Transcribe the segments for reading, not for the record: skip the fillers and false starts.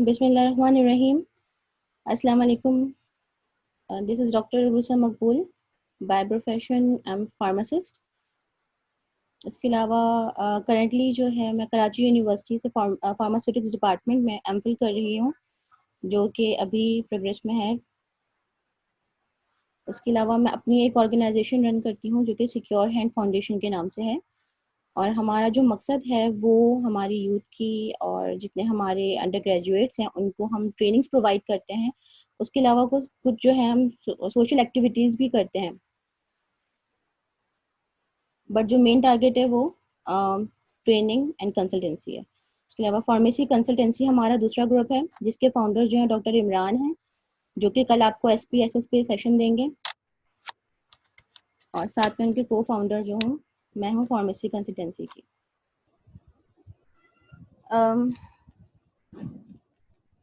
Bismillahirrahmanirrahim. Assalamu alaikum. This is Dr. Rusa Makbul. By profession, I'm pharmacist. इसके अलावा currently जो है मैं कराची यूनिवर्सिटी से फार्मास्यूटिक्स डिपार्टमेंट में एमफिल कर रही हूँ, जो कि अभी प्रोग्रेस में है। उसके अलावा मैं अपनी एक ऑर्गेनाइजेशन रन करती हूँ जो कि सिक्योर हैंड फाउंडेशन के नाम से है, और हमारा जो मकसद है वो हमारी यूथ की और जितने हमारे अंडर ग्रेजुएट्स हैं उनको हम ट्रेनिंग्स प्रोवाइड करते हैं। उसके अलावा कुछ जो है हम सोशल एक्टिविटीज़ भी करते हैं, बट जो मेन टारगेट है वो ट्रेनिंग एंड कंसल्टेंसी है। उसके अलावा फार्मेसी कंसल्टेंसी हमारा दूसरा ग्रुप है, जिसके फाउंडर जो हैं डॉक्टर इमरान हैं, जो कि कल आपको SPSS पे सेशन देंगे, और साथ में उनके को फाउंडर जो हूँ मैं हूँ फार्मेसी कंसल्टेंसी की।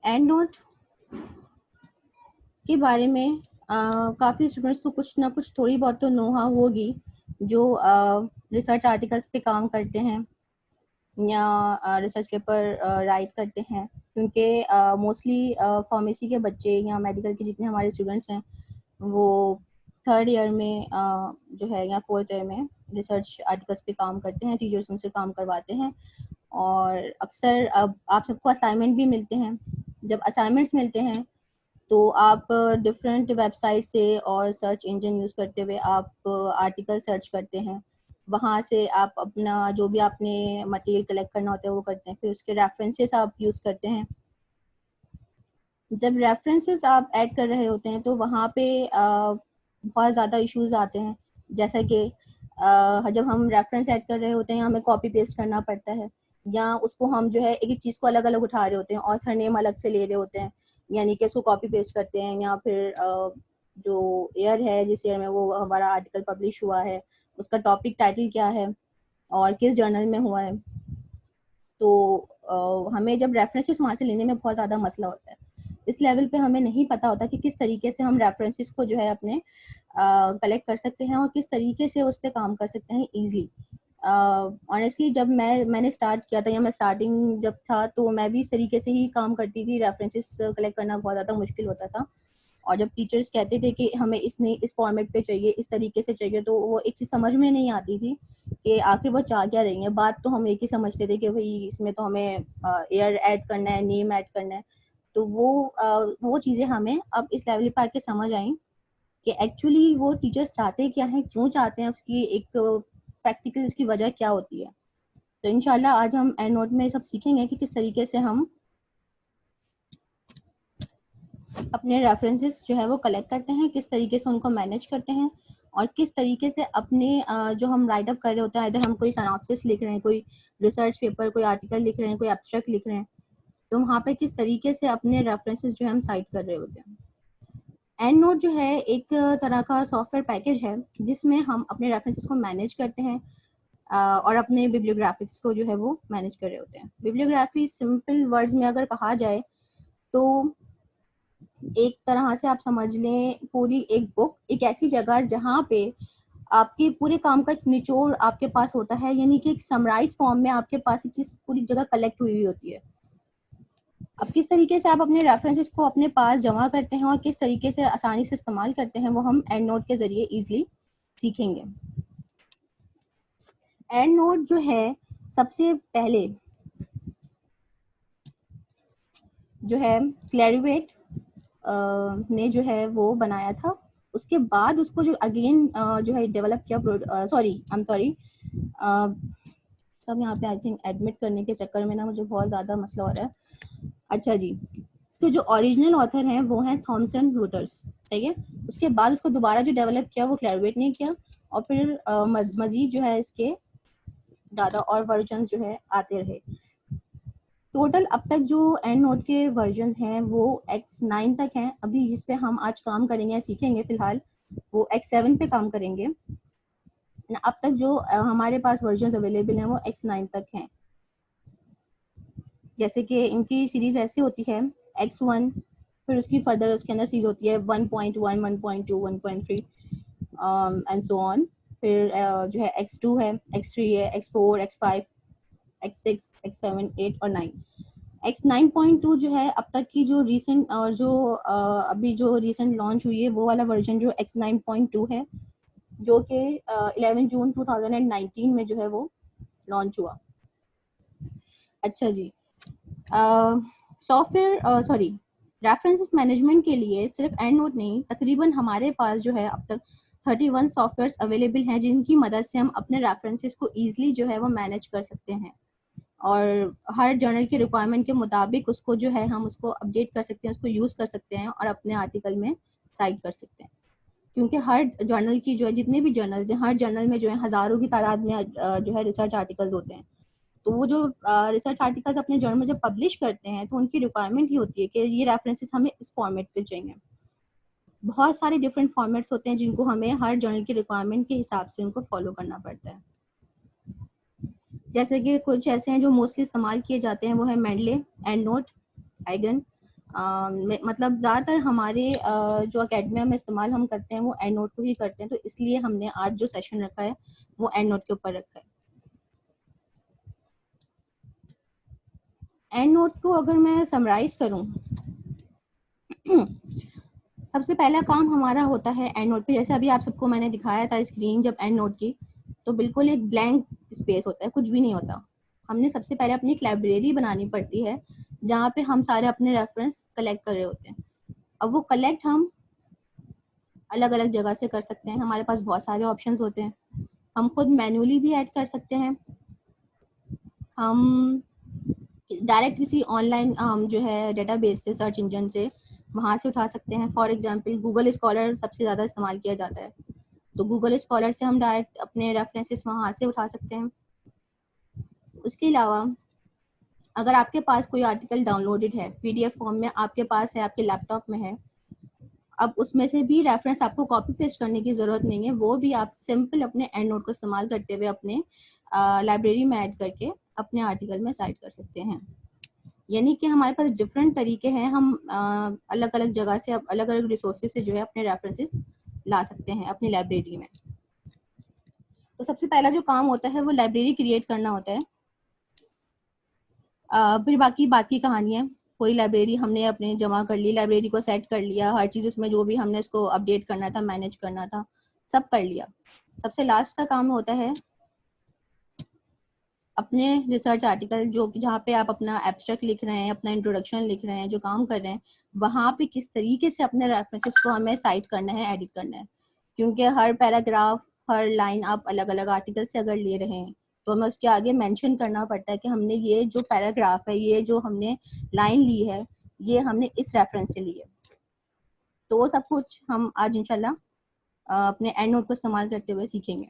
एंड नोट के बारे में काफ़ी स्टूडेंट्स को कुछ ना कुछ थोड़ी बहुत तो नोहा होगी, जो रिसर्च आर्टिकल्स पे काम करते हैं या रिसर्च पेपर राइट करते हैं, क्योंकि मोस्टली फार्मेसी के बच्चे या मेडिकल के जितने हमारे स्टूडेंट्स हैं वो थर्ड ईयर में जो है या फोर्थ ईयर में रिसर्च आर्टिकल्स पे काम करते हैं, टीचर्स उनसे काम करवाते हैं। और अक्सर अब आप सबको असाइनमेंट भी मिलते हैं। जब असाइनमेंट्स मिलते हैं तो आप डिफरेंट वेबसाइट से और सर्च इंजन यूज़ करते हुए आप आर्टिकल सर्च करते हैं, वहाँ से आप अपना जो भी आपने मटेरियल कलेक्ट करना होता है वो करते हैं, फिर उसके रेफरेंसेस आप यूज़ करते हैं। जब रेफरेंसेस आप ऐड कर रहे होते हैं तो वहाँ पे बहुत ज़्यादा इश्यूज आते हैं, जैसा कि जब हम रेफरेंस ऐड कर रहे होते हैं हमें कॉपी पेस्ट करना पड़ता है, या उसको हम जो है एक एक चीज़ को अलग अलग उठा रहे होते हैं, ऑथर नेम अलग से ले रहे होते हैं, यानी कि उसको कॉपी पेस्ट करते हैं, या फिर जो ईयर है जिस ईयर में वो हमारा आर्टिकल पब्लिश हुआ है उसका टॉपिक टाइटल क्या है और किस जर्नल में हुआ है। तो हमें जब रेफरेंसेस वहाँ से लेने में बहुत ज़्यादा मसला होता है। इस लेवल पे हमें नहीं पता होता कि किस तरीके से हम रेफरेंसेस को जो है अपने कलेक्ट कर सकते हैं और किस तरीके से उस पर काम कर सकते हैं ईजिली। ऑनेस्टली जब मैंने स्टार्ट किया था, या मैं स्टार्टिंग जब था, तो मैं भी इस तरीके से ही काम करती थी। रेफरेंसेस कलेक्ट करना बहुत ज़्यादा मुश्किल होता था, और जब टीचर्स कहते थे कि हमें इस फॉर्मेट पे चाहिए, इस तरीके से चाहिए, तो वो एक चीज़ समझ में नहीं आती थी कि आखिर वो चाह क्या रही है। बात तो हम एक ही समझते थे कि भाई इसमें तो हमें एयर ऐड करना है, नेम ऐड करना है। तो वो चीज़ें हमें अब इस लेवल पे आके समझ आई कि एक्चुअली वो टीचर्स चाहते क्या हैं, क्यों चाहते हैं, उसकी एक प्रैक्टिकल उसकी वजह क्या होती है। तो इंशाल्लाह आज हम एंड नोट में सब सीखेंगे कि किस तरीके से हम अपने रेफरेंसेस जो है वो कलेक्ट करते हैं, किस तरीके से उनको मैनेज करते हैं, और किस तरीके से अपने जो हम राइट अप कर रहे होते हैं, इधर हम कोई सिनॉप्सिस लिख रहे हैं, कोई रिसर्च पेपर, कोई आर्टिकल लिख रहे हैं, कोई एब्स्ट्रैक्ट लिख रहे हैं, तो वहाँ पे किस तरीके से अपने रेफरेंसेस जो है हम साइट कर रहे होते हैं। एंड नोट जो है एक तरह का सॉफ्टवेयर पैकेज है जिसमें हम अपने रेफरेंसेस को मैनेज करते हैं और अपने बिब्लियोग्राफिक्स को जो है वो मैनेज कर रहे होते हैं। बिब्लियोग्राफी सिंपल वर्ड्स में अगर कहा जाए तो एक तरह से आप समझ लें पूरी एक बुक, एक ऐसी जगह जहाँ पे आपके पूरे काम का एक निचोड़ आपके पास होता है, यानी कि एक समराइज फॉर्म में आपके पास एक चीज़ पूरी जगह कलेक्ट हुई होती है। अब किस तरीके से आप अपने रेफरेंसेस को अपने पास जमा करते हैं और किस तरीके से आसानी से इस्तेमाल करते हैं वो हम एंड नोट के ज़रिए ईजिली सीखेंगे। एंड नोट जो है सबसे पहले जो है क्लैरिवेट ने जो है वो बनाया था। उसके बाद उसको जो अगेन जो है डेवलप किया, सॉरी आई एम सॉरी, सब यहाँ पे आई थिंक एडमिट करने के चक्कर में ना मुझे बहुत ज़्यादा मसला हो रहा है। अच्छा जी, इसके जो ओरिजिनल ऑथर हैं वो हैं थॉमसन रूटर्स, ठीक है। उसके बाद उसको दोबारा जो डेवलप किया वो क्लैरिवेट ने किया, और फिर मजीद जो है इसके ज़्यादा और वर्जन जो है आते रहे। टोटल अब तक जो एंड नोट के वर्जन हैं वो X9 तक हैं। अभी जिस पे हम आज काम करेंगे, सीखेंगे फिलहाल, वो X7 पे काम करेंगे। अब तक जो हमारे पास वर्जन अवेलेबल हैं वो X9 तक हैं। जैसे कि इनकी सीरीज ऐसी होती है X1, फिर उसकी फर्दर उसके अंदर सीरीज होती है 1.1, 1.2, 1.3 एंड सो ऑन। फिर जो है X2 है, X3 है, X4, X5, X6, X7, 8 और 9। X9.2 जो है अब तक की जो रीसेंट और जो अभी जो रीसेंट लॉन्च हुई है वो वाला वर्जन जो X9.2 है, जो कि 11 जून 2019 में जो है वो लॉन्च हुआ। अच्छा जी, सॉफ्टवेयर सॉरी रेफरेंसेस मैनेजमेंट के लिए सिर्फ एंड नोट नहीं, तकरीबन हमारे पास जो है अब तक 31 सॉफ्टवेयर्स अवेलेबल हैं जिनकी मदद से हम अपने रेफरेंसेस को ईजिली जो है वो मैनेज कर सकते हैं, और हर जर्नल की रिक्वायरमेंट के मुताबिक उसको जो है हम उसको अपडेट कर सकते हैं, उसको यूज़ कर सकते हैं और अपने आर्टिकल में साइट कर सकते हैं। क्योंकि हर जर्नल की जो है, जितने भी जर्नल्स हैं, हर जर्नल में जो है हज़ारों की तादाद में जो है रिसर्च आर्टिकल्स होते हैं। तो वो जो रिसर्च आर्टिकल्स अपने जर्नल में जब पब्लिश करते हैं तो उनकी रिक्वायरमेंट ही होती है कि ये रेफरेंसेस हमें इस फॉर्मेट पे चाहिए। बहुत सारे डिफरेंट फॉर्मेट्स होते हैं जिनको हमें हर जर्नल की रिक्वायरमेंट के हिसाब से उनको फॉलो करना पड़ता है। जैसे कि कुछ ऐसे हैं जो मोस्टली इस्तेमाल किए जाते हैं, वो है मेडले, एंड नोट, आइगन। मतलब ज़्यादातर हमारे जो अकेडमिया में इस्तेमाल हम करते हैं वो एंड नोट को ही करते हैं, तो इसलिए हमने आज जो सेशन रखा है वो एंड नोट के ऊपर रखा है। एंड नोट को अगर मैं समराइज करूं, सबसे पहला काम हमारा होता है एंड नोट पे, जैसे अभी आप सबको मैंने दिखाया था स्क्रीन जब एंड नोट की, तो बिल्कुल एक ब्लैंक स्पेस होता है, कुछ भी नहीं होता। हमने सबसे पहले अपनी एक लाइब्रेरी बनानी पड़ती है जहाँ पे हम सारे अपने रेफरेंस कलेक्ट कर रहे होते हैं। अब वो कलेक्ट हम अलग अलग जगह से कर सकते हैं, हमारे पास बहुत सारे ऑप्शंस होते हैं। हम खुद मैन्युअली भी ऐड कर सकते हैं, हम डायरेक्ट किसी ऑनलाइन जो है डेटाबेस से, सर्च इंजन से, वहाँ से उठा सकते हैं। फॉर एग्जांपल गूगल स्कॉलर सबसे ज़्यादा इस्तेमाल किया जाता है, तो गूगल स्कॉलर से हम डायरेक्ट अपने रेफरेंसेस वहाँ से उठा सकते हैं। उसके अलावा अगर आपके पास कोई आर्टिकल डाउनलोडेड है, पीडीएफ फॉर्म में आपके पास है, आपके लैपटॉप में है, अब उसमें से भी रेफरेंस आपको कॉपी पेस्ट करने की ज़रूरत नहीं है, वो भी आप सिंपल अपने एंड नोट को इस्तेमाल करते हुए अपने लाइब्रेरी में ऐड करके अपने आर्टिकल में साइट कर सकते हैं। यानी कि हमारे पास डिफरेंट तरीके हैं, हम अलग अलग जगह से, अलग अलग रिसोर्सेज से जो है अपने रेफरेंसेस ला सकते हैं अपनी लाइब्रेरी में। तो सबसे पहला जो काम होता है वो लाइब्रेरी क्रिएट करना होता है। फिर बाकी बात की कहानी है। पूरी लाइब्रेरी हमने अपने जमा कर ली, लाइब्रेरी को सेट कर लिया, हर चीज़ उसमें जो भी हमने इसको अपडेट करना था, मैनेज करना था, सब कर लिया। सबसे लास्ट का काम होता है अपने रिसर्च आर्टिकल, जो जहाँ पे आप अपना एब्स्ट्रैक्ट लिख रहे हैं, अपना इंट्रोडक्शन लिख रहे हैं, जो काम कर रहे हैं, वहाँ पे किस तरीके से अपने रेफरेंसेस को हमें साइट करना है, एडिट करना है। क्योंकि हर पैराग्राफ, हर लाइन आप अलग अलग आर्टिकल से अगर ले रहे हैं तो हमें उसके आगे मेंशन करना पड़ता है कि हमने ये जो पैराग्राफ है, ये जो हमने लाइन ली है, ये हमने इस रेफरेंस से ली है। तो वो सब कुछ हम आज इंशाल्लाह अपने एंड नोट को इस्तेमाल करते हुए सीखेंगे।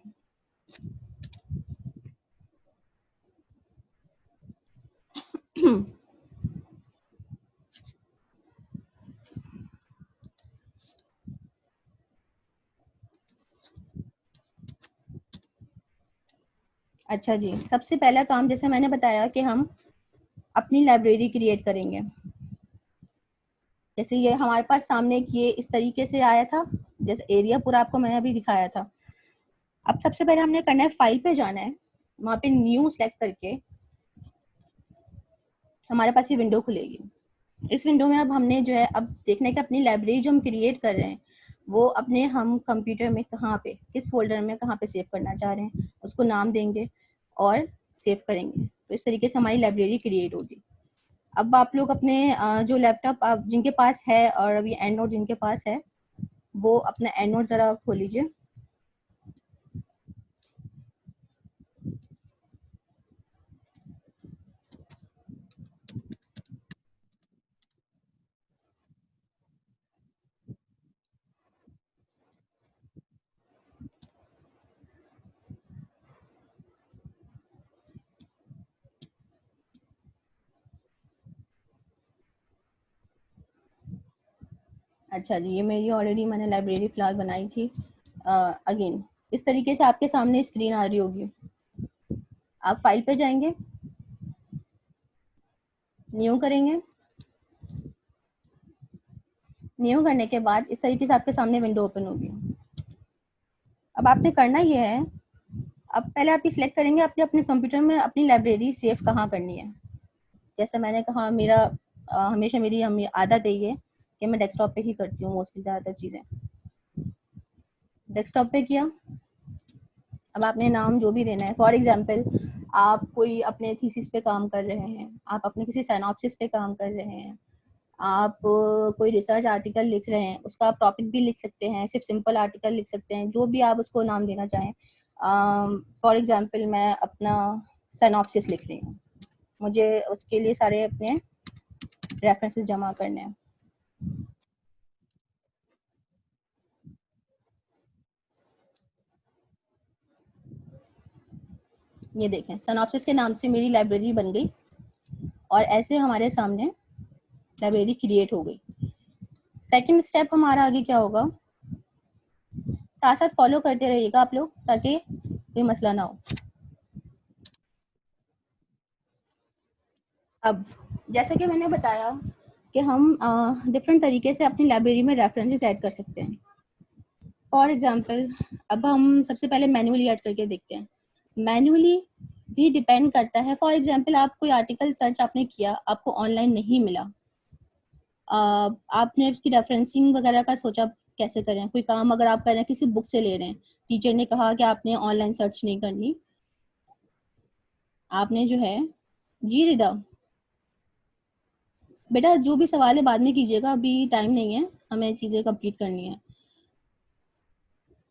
अच्छा जी, सबसे पहला काम जैसे मैंने बताया कि हम अपनी लाइब्रेरी क्रिएट करेंगे। जैसे ये हमारे पास सामने ये इस तरीके से आया था, जैसे एरिया पूरा आपको मैंने अभी दिखाया था। अब सबसे पहले हमने करना है, फाइल पे जाना है, वहाँ पे न्यू सेलेक्ट करके हमारे पास ये विंडो खुलेगी। इस विंडो में अब हमने जो है, अब देखने का अपनी लाइब्रेरी जो हम क्रिएट कर रहे हैं वो अपने हम कंप्यूटर में कहाँ पे, किस फोल्डर में कहाँ पे सेव करना चाह रहे हैं, उसको नाम देंगे और सेव करेंगे। तो इस तरीके से हमारी लाइब्रेरी क्रिएट होगी। अब आप लोग अपने जो लैपटॉप आप जिनके पास है और अभी एंड नोट जिनके पास है, वो अपना एंड नोट ज़रा खोल लीजिए। अच्छा जी, ये मेरी ऑलरेडी मैंने लाइब्रेरी फ़िलहाल बनाई थी। अगेन इस तरीके से आपके सामने स्क्रीन आ रही होगी। आप फाइल पे जाएंगे, न्यू करेंगे, न्यू करने के बाद इस तरीके से आपके सामने विंडो ओपन होगी। अब आपने करना ये है, अब पहले आप ये सिलेक्ट करेंगे अपने अपने कंप्यूटर में अपनी लाइब्रेरी सेव कहाँ करनी है। जैसे मैंने कहा मेरा हमेशा मेरी आदत है ये कि मैं डेस्कटॉप पे ही करती हूँ मोस्टली ज़्यादातर चीज़ें। डेस्कटॉप पे किया, अब आपने नाम जो भी देना है, फॉर एग्जांपल आप कोई अपने थीसिस पे काम कर रहे हैं, आप अपने किसी सिनॉप्सिस पे काम कर रहे हैं, आप कोई रिसर्च आर्टिकल लिख रहे हैं, उसका आप टॉपिक भी लिख सकते हैं, सिर्फ सिंपल आर्टिकल लिख सकते हैं, जो भी आप उसको नाम देना चाहें। फॉर एग्जांपल मैं अपना सिनॉप्सिस लिख रही हूँ, मुझे उसके लिए सारे अपने रेफरेंसेस जमा करने हैं। ये देखें सिनॉप्सिस के नाम से मेरी लाइब्रेरी बन गई और ऐसे हमारे सामने लाइब्रेरी क्रिएट हो गई। सेकंड स्टेप हमारा आगे क्या होगा, साथ साथ फॉलो करते रहिएगा आप लोग ताकि कोई मसला ना हो। अब जैसे कि मैंने बताया कि हम डिफरेंट तरीके से अपनी लाइब्रेरी में रेफरेंसेस ऐड कर सकते हैं। फॉर एग्जांपल अब हम सबसे पहले मैन्युअली ऐड करके देखते हैं। मैन्युअली भी डिपेंड करता है, फॉर एग्जांपल आप कोई आर्टिकल सर्च आपने किया, आपको ऑनलाइन नहीं मिला, आपने उसकी रेफरेंसिंग वगैरह का सोचा कैसे करें। कोई काम अगर आप कर रहे हैं, किसी बुक से ले रहे हैं, टीचर ने कहा कि आपने ऑनलाइन सर्च नहीं करनी, आपने जो है, जी रिदा बेटा जो भी सवाल है बाद में कीजिएगा, अभी टाइम नहीं है, हमें चीज़ें कंप्लीट करनी है।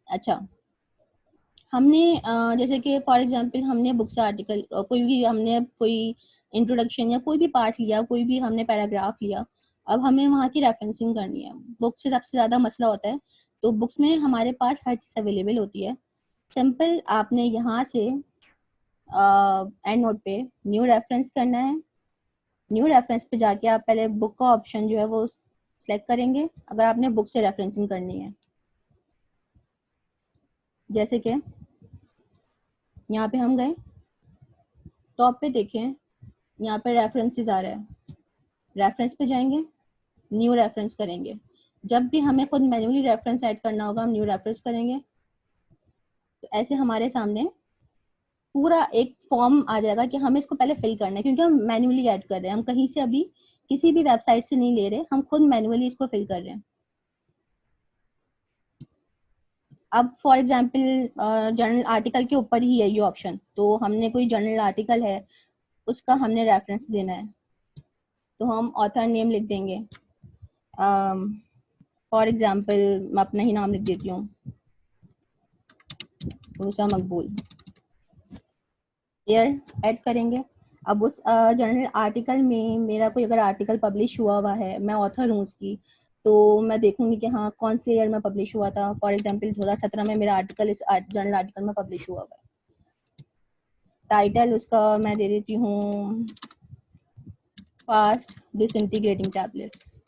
अच्छा, हमने जैसे कि फॉर एग्जांपल हमने बुक से आर्टिकल कोई भी, हमने कोई इंट्रोडक्शन या कोई भी पार्ट लिया, कोई भी हमने पैराग्राफ लिया, अब हमें वहाँ की रेफरेंसिंग करनी है। बुक से सबसे ज़्यादा मसला होता है, तो बुक्स में हमारे पास हर चीज़ अवेलेबल होती है। सिंपल आपने यहाँ से एंड नोट पे न्यू रेफरेंस करना है। न्यू रेफरेंस पे जाके आप पहले बुक का ऑप्शन जो है वो सिलेक्ट करेंगे अगर आपने बुक से रेफरेंसिंग करनी है। जैसे कि यहाँ पे हम गए, टॉप पे देखें, यहाँ पे रेफरेंसेस आ रहा है, रेफरेंस पे जाएंगे, न्यू रेफरेंस करेंगे। जब भी हमें खुद मैन्युअली रेफरेंस ऐड करना होगा हम न्यू रेफरेंस करेंगे, तो ऐसे हमारे सामने पूरा एक फॉर्म आ जाएगा कि हमें इसको पहले फिल करना है, क्योंकि हम मैन्युअली ऐड कर रहे हैं, हम कहीं से अभी किसी भी वेबसाइट से नहीं ले रहे, हम खुद मैन्युअली इसको फिल कर रहे हैं। अब फॉर एग्जांपल जर्नल आर्टिकल के ऊपर ही है ये ऑप्शन, तो हमने कोई जर्नल आर्टिकल है उसका हमने रेफरेंस देना है, तो हम ऑथर नेम लिख देंगे। फॉर एग्जांपल मैं अपना ही नाम लिख देती हूँ, रूसा मकबूल, ईयर ऐड करेंगे। अब उस जर्नल आर्टिकल में मेरा कोई अगर आर्टिकल पब्लिश हुआ है, मैं ऑथर हूँ उसकी, तो मैं देखूंगी कि हाँ कौन से ईयर में पब्लिश हुआ था। फॉर एग्जांपल 2017 में मेरा आर्टिकल इस जर्नल आर्टिकल में पब्लिश हुआ है। टाइटल उसका मैं दे देती हूँ फास्ट डिसइंटीग्रेटिंग टैबलेट्स।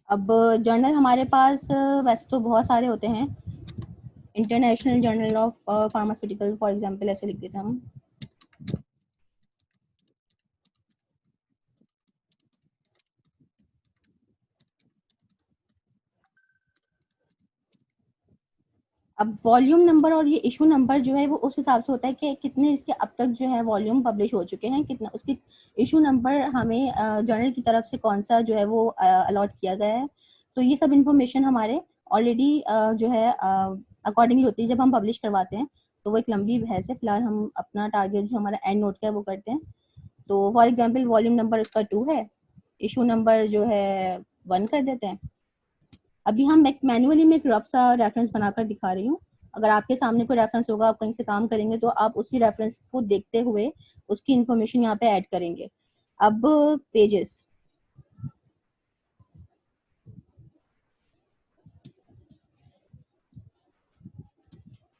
अब जर्नल हमारे पास वैसे तो बहुत सारे होते हैं, international journal of pharmaceutical for example ऐसे लिख देते हैं हम। अब वॉल्यूम नंबर और ये इशू नंबर जो है वो उस हिसाब से होता है कि कितने इसके अब तक जो है वॉल्यूम पब्लिश हो चुके हैं, कितना उसकी इशू नंबर हमें जर्नल की तरफ से कौन सा जो है वो अलॉट किया गया है। तो ये सब इंफॉर्मेशन हमारे ऑलरेडी जो है अकॉर्डिंगली होती है। जब हम पब्लिश करवाते हैं तो वो एक लंबी बहस है, फिलहाल हम अपना टारगेट जो हमारा एंड नोट का है वो करते हैं। तो फॉर एग्जाम्पल वॉल्यूम नंबर उसका 2 है, इशू नंबर जो है 1 कर देते हैं। अभी हम एक मैन्युअली में एक रफ सा रेफरेंस बनाकर दिखा रही हूँ। अगर आपके सामने कोई रेफरेंस होगा, आप कहीं से काम करेंगे तो आप उसी रेफरेंस को देखते हुए उसकी इंफॉर्मेशन यहाँ पे ऐड करेंगे। अब पेजेस,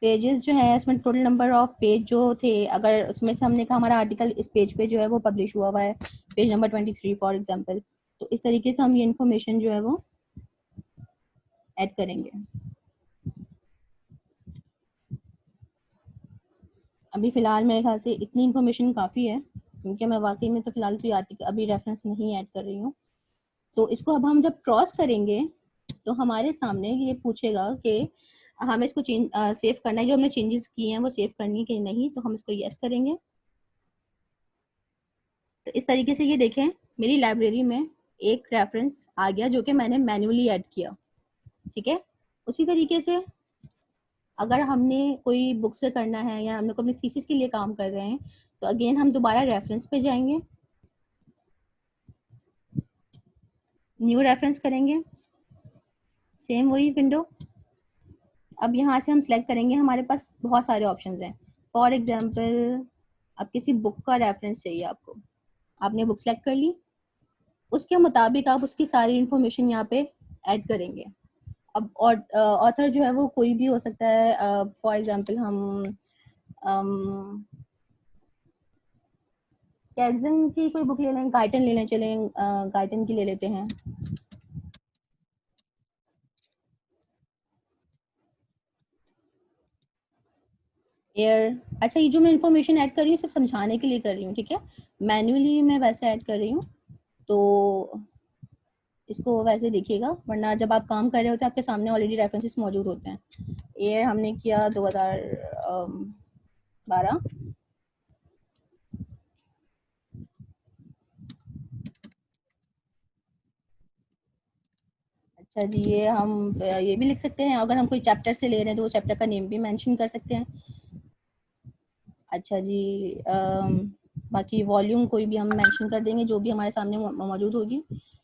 पेजेस जो है इसमें टोटल नंबर ऑफ पेज जो थे, अगर उसमें से हमने कहा हमारा आर्टिकल इस पेज पे जो है वो पब्लिश हुआ है, पेज नंबर 23 फॉर एग्जांपल, तो इस तरीके से हम ये इन्फॉर्मेशन जो है वो ऐड करेंगे। अभी फ़िलहाल मेरे ख्याल से इतनी इन्फॉर्मेशन काफ़ी है, क्योंकि मैं वाक़ई में तो फ़िलहाल कोई आर्टिकल अभी रेफ़रेंस नहीं ऐड कर रही हूँ। तो इसको अब हम जब क्रॉस करेंगे तो हमारे सामने ये पूछेगा कि हमें इसको सेव करना है, जो हमने चेंजेस किए हैं वो सेव करनी है कि नहीं, तो हम इसको यस करेंगे। तो इस तरीके से ये देखें मेरी लाइब्रेरी में एक रेफरेंस आ गया जो कि मैंने मैन्युअली ऐड किया, ठीक है। उसी तरीके से अगर हमने कोई बुक से करना है या हम लोग अपनी थीसिस के लिए काम कर रहे हैं, तो अगेन हम दोबारा रेफरेंस पे जाएंगे, न्यू रेफरेंस करेंगे, सेम वही विंडो। अब यहाँ से हम सिलेक्ट करेंगे, हमारे पास बहुत सारे ऑप्शंस हैं। फॉर एग्जांपल अब किसी बुक का रेफरेंस चाहिए आपको, आपने बुक सेलेक्ट कर ली, उसके मुताबिक आप उसकी सारी इंफॉर्मेशन यहाँ पे ऐड करेंगे। अब ऑथर जो है वो कोई भी हो सकता है। फॉर एग्जांपल हम कैटजन की कोई बुक ले लें, गाइटन ले लें, चलें गाइटन की ले लेते हैं। एयर, अच्छा ये जो मैं इन्फॉर्मेशन ऐड कर रही हूँ सिर्फ समझाने के लिए कर रही हूँ, ठीक है। मैन्युअली मैं वैसे ऐड कर रही हूँ, तो इसको वैसे देखिएगा, वरना जब आप काम कर रहे होते हैं आपके सामने ऑलरेडी रेफरेंसेस मौजूद होते हैं। एयर हमने किया 2012। अच्छा जी, ये हम ये भी लिख सकते हैं, अगर हम कोई चैप्टर से ले रहे हैं तो वो चैप्टर का नेम भी मेंशन कर सकते हैं। अच्छा जी, बाकी वॉल्यूम कोई भी हम मेंशन कर देंगे जो भी हमारे सामने मौजूद होगी।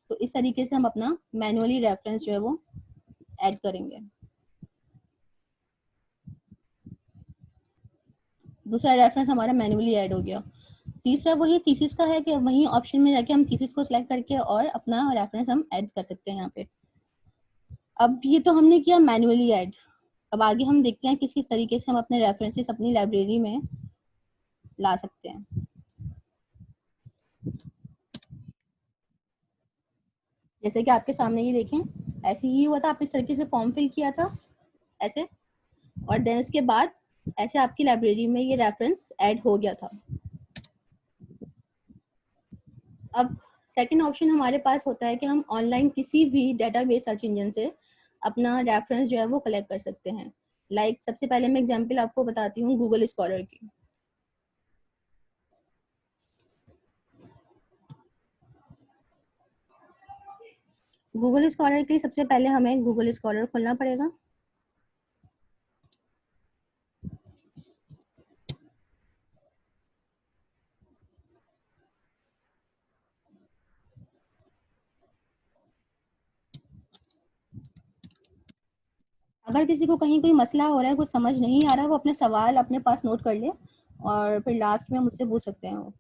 तो इस तरीके से हम अपना मैनुअली रेफरेंस जो है वो ऐड करेंगे। दूसरा रेफरेंस हमारा मैनुअली ऐड हो गया। तीसरा वही थीसिस का है कि वही ऑप्शन में जाके हम थीसिस को सिलेक्ट करके और अपना रेफरेंस हम ऐड कर सकते हैं यहाँ पे। अब ये तो हमने किया मैनुअली ऐड। अब आगे हम देखते हैं किस किस तरीके से हम अपने रेफरेंसेस अपनी लाइब्रेरी में ला सकते हैं। जैसे कि आपके सामने ये देखें, ऐसे ही हुआ था, आपने इस तरीके से फॉर्म फिल किया था ऐसे, और देन उसके बाद ऐसे आपकी लाइब्रेरी में ये रेफरेंस ऐड हो गया था। अब सेकंड ऑप्शन हमारे पास होता है कि हम ऑनलाइन किसी भी डेटाबेस सर्च इंजन से अपना रेफरेंस जो है वो कलेक्ट कर सकते हैं। लाइक सबसे पहले मैं एग्जांपल आपको बताती हूँ गूगल स्कॉलर की। गूगल स्कॉलर के लिए सबसे पहले हमें गूगल स्कॉलर खोलना पड़ेगा। अगर किसी को कहीं कोई मसला हो रहा है, कुछ समझ नहीं आ रहा है, वो अपने सवाल अपने पास नोट कर ले और फिर लास्ट में मुझसे पूछ सकते हैं वो।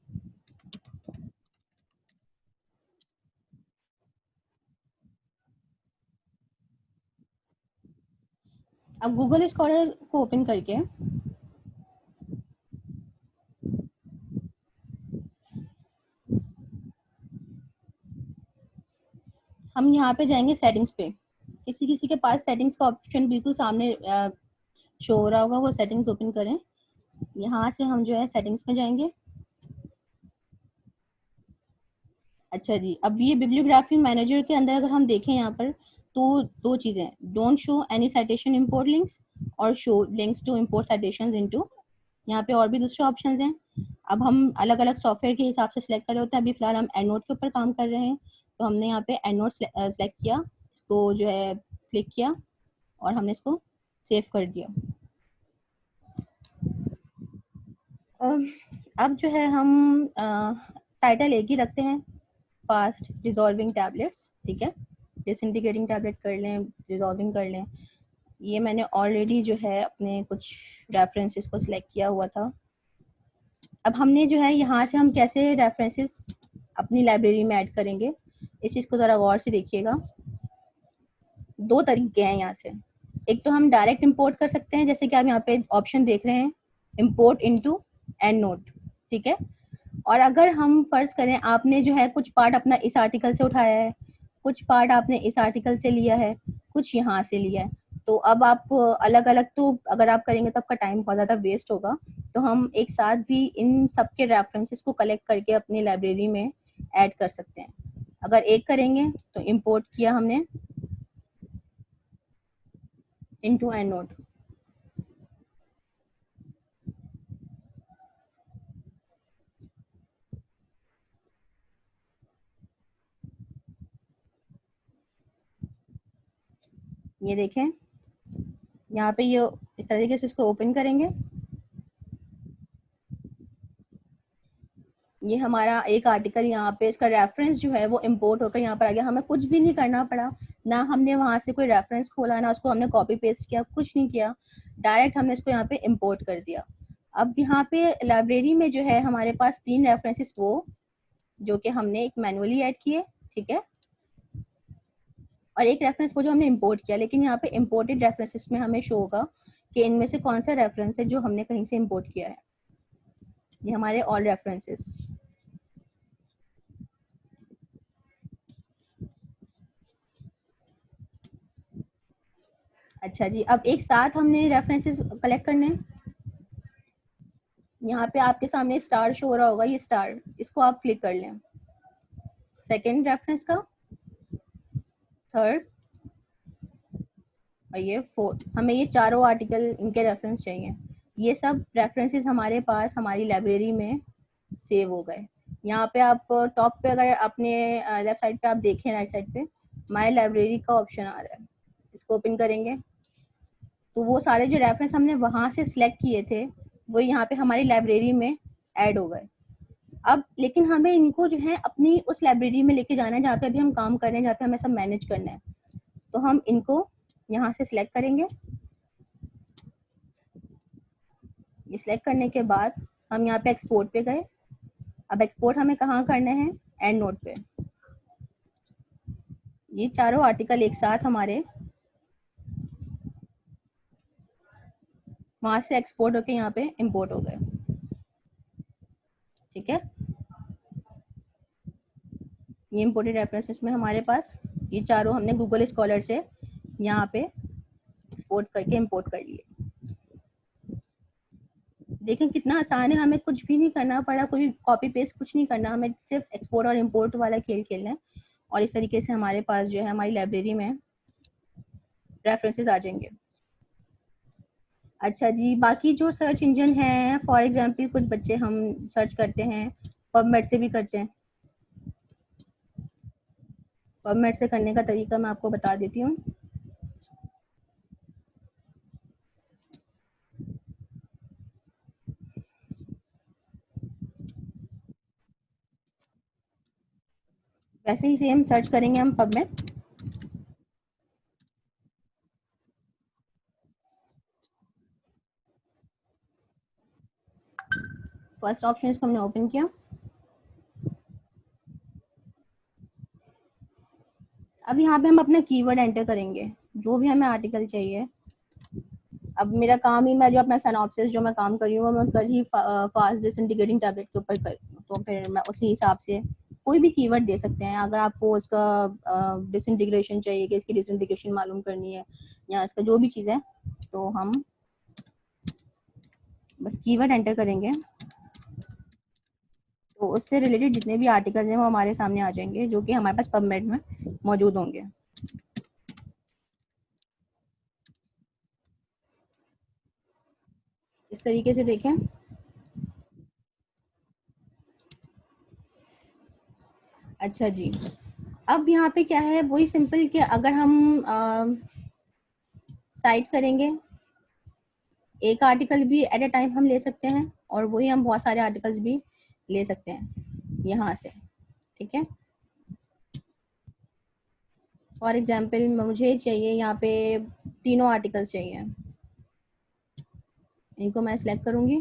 अब गूगल स्कॉलर को ओपन करके हम यहाँ पे जाएंगे सेटिंग्स पे। किसी किसी के पास सेटिंग्स का ऑप्शन बिल्कुल सामने शो हो रहा होगा, वो सेटिंग्स ओपन करें। यहाँ से हम जो है सेटिंग्स में जाएंगे। अच्छा जी, अब ये बिब्लियोग्राफी मैनेजर के अंदर अगर हम देखें यहाँ पर, तो दो चीज़ें, don't show any citation import links or show links to import citations into. यहाँ पे और भी दूसरे ऑप्शंस हैं। अब हम अलग अलग सॉफ्टवेयर के हिसाब से सिलेक्ट कर रहे होते हैं। अभी फिलहाल हम एंड नोट के ऊपर काम कर रहे हैं, तो हमने यहाँ पे एंड नोट सेलेक्ट किया, इसको जो है क्लिक किया और हमने इसको सेव कर दिया। अब जो है हम टाइटल एक ही रखते हैं, फास्ट डिजॉल्विंग टैबलेट्स, ठीक है। डिसइंटीग्रेटिंग टैबलेट कर लें, डिजॉल्विंग कर लें। ये मैंने ऑलरेडी जो है अपने कुछ रेफरेंसेस को सिलेक्ट किया हुआ था। अब हमने जो है यहाँ से हम कैसे रेफरेंसेस अपनी लाइब्रेरी में ऐड करेंगे, इस चीज़ को ज़रा गौर से देखिएगा। दो तरीके हैं यहाँ से। एक तो हम डायरेक्ट इंपोर्ट कर सकते हैं, जैसे कि आप यहाँ पे ऑप्शन देख रहे हैं, इंपोर्ट इनटू एंड नोट, ठीक है। और अगर हम फर्ज करें आपने जो है कुछ पार्ट अपना इस आर्टिकल से उठाया है, कुछ पार्ट आपने इस आर्टिकल से लिया है, कुछ यहाँ से लिया है, तो अब आप अलग अलग, तो अगर आप करेंगे तो आपका टाइम बहुत ज़्यादा वेस्ट होगा। तो हम एक साथ भी इन सब के रेफरेंसेस को कलेक्ट करके अपनी लाइब्रेरी में ऐड कर सकते हैं। अगर एक करेंगे तो इंपोर्ट किया हमने, इनटू एंड नोट। ये देखें यहाँ पे ये इस तरीके से इसको ओपन करेंगे। ये हमारा एक आर्टिकल यहाँ पे इसका रेफरेंस जो है वो इंपोर्ट होकर यहाँ पर आ गया। हमें कुछ भी नहीं करना पड़ा, ना हमने वहाँ से कोई रेफरेंस खोला, ना उसको हमने कॉपी पेस्ट किया, कुछ नहीं किया, डायरेक्ट हमने इसको यहाँ पे इंपोर्ट कर दिया। अब यहाँ पे लाइब्रेरी में जो है हमारे पास 3 रेफरेंसेस वो जो कि हमने एक मैनुअली ऐड किए, ठीक है, और एक रेफरेंस वो जो हमने इंपोर्ट किया। लेकिन यहाँ पे इंपोर्टेड रेफरेंसेस में हमें शो होगा कि इनमें से कौन सा रेफरेंस है जो हमने कहीं से इंपोर्ट किया है। ये हमारे ऑल रेफरेंसेस। अच्छा जी, अब एक साथ हमने रेफरेंसेस कलेक्ट करने हैं। यहाँ पे आपके सामने स्टार शो हो रहा होगा, ये स्टार, इसको आप क्लिक कर लें। सेकेंड रेफरेंस का, थर्ड और ये फोर्थ, हमें ये चारों आर्टिकल इनके रेफरेंस चाहिए। ये सब रेफरेंसेस हमारे पास हमारी लाइब्रेरी में सेव हो गए। यहाँ पे आप टॉप पे अगर अपने लेफ्ट साइड पे आप देखें, राइट साइड पे माय लाइब्रेरी का ऑप्शन आ रहा है, इसको ओपन करेंगे तो वो सारे जो रेफरेंस हमने वहां से सिलेक्ट किए थे वो यहाँ पे हमारी लाइब्रेरी में ऐड हो गए। अब लेकिन हमें इनको जो है अपनी उस लाइब्रेरी में लेके जाना है जहाँ पे अभी हम काम कर रहे हैं, जहाँ पे हमें सब मैनेज करना है। तो हम इनको यहाँ से सिलेक्ट करेंगे। ये सिलेक्ट करने के बाद हम यहाँ पे एक्सपोर्ट पे गए। अब एक्सपोर्ट हमें कहाँ करना है, एंड नोट पे। ये चारों आर्टिकल एक साथ हमारे वहां से एक्सपोर्ट होके यहाँ पे इंपोर्ट हो गए, ठीक है। ये इंपोर्टेड रेफरेंसेस में हमारे पास ये चारों हमने गूगल स्कॉलर से यहाँ पे एक्सपोर्ट करके इंपोर्ट कर लिए। देखें कितना आसान है, हमें कुछ भी नहीं करना पड़ा, कोई कॉपी पेस्ट कुछ नहीं करना, हमें सिर्फ एक्सपोर्ट और इंपोर्ट वाला खेल खेलना है और इस तरीके से हमारे पास जो है हमारी लाइब्रेरी में रेफरेंसेस आ जाएंगे। अच्छा जी, बाकी जो सर्च इंजन है, फॉर एग्जांपल कुछ बच्चे हम सर्च करते हैं पबमेड से भी करते हैं। पबमेड से करने का तरीका मैं आपको बता देती हूँ। वैसे ही सेम सर्च करेंगे हम पबमेड। फर्स्ट ऑप्शन इसको हमने ओपन किया। अब यहाँ पे हम अपना कीवर्ड एंटर करेंगे, जो भी हमें आर्टिकल चाहिए। अब मेरा काम ही, मैं जो अपना सिनॉप्सिस जो मैं काम कर रही हूँ वो मैं कल ही फास्ट डिसइंटीग्रेटिंग टैबलेट के ऊपर कर, तो फिर मैं उसी हिसाब से कोई भी कीवर्ड दे सकते हैं। अगर आपको इसका डिसइंटीग्रेशन चाहिए कि इसकी डिसइंटीग्रेशन मालूम करनी है या इसका जो भी चीज़ है, तो हम बस कीवर्ड एंटर करेंगे तो उससे रिलेटेड जितने भी आर्टिकल्स हैं वो हमारे सामने आ जाएंगे, जो कि हमारे पास पबमेड में मौजूद होंगे। इस तरीके से देखें। अच्छा जी, अब यहाँ पे क्या है, वही सिंपल कि अगर हम साइट करेंगे, एक आर्टिकल भी एट अ टाइम हम ले सकते हैं और वही हम बहुत सारे आर्टिकल्स भी ले सकते हैं यहाँ से, ठीक है। फॉर एग्जांपल मुझे चाहिए यहाँ पे तीनों आर्टिकल्स चाहिए, इनको मैं सिलेक्ट करूँगी,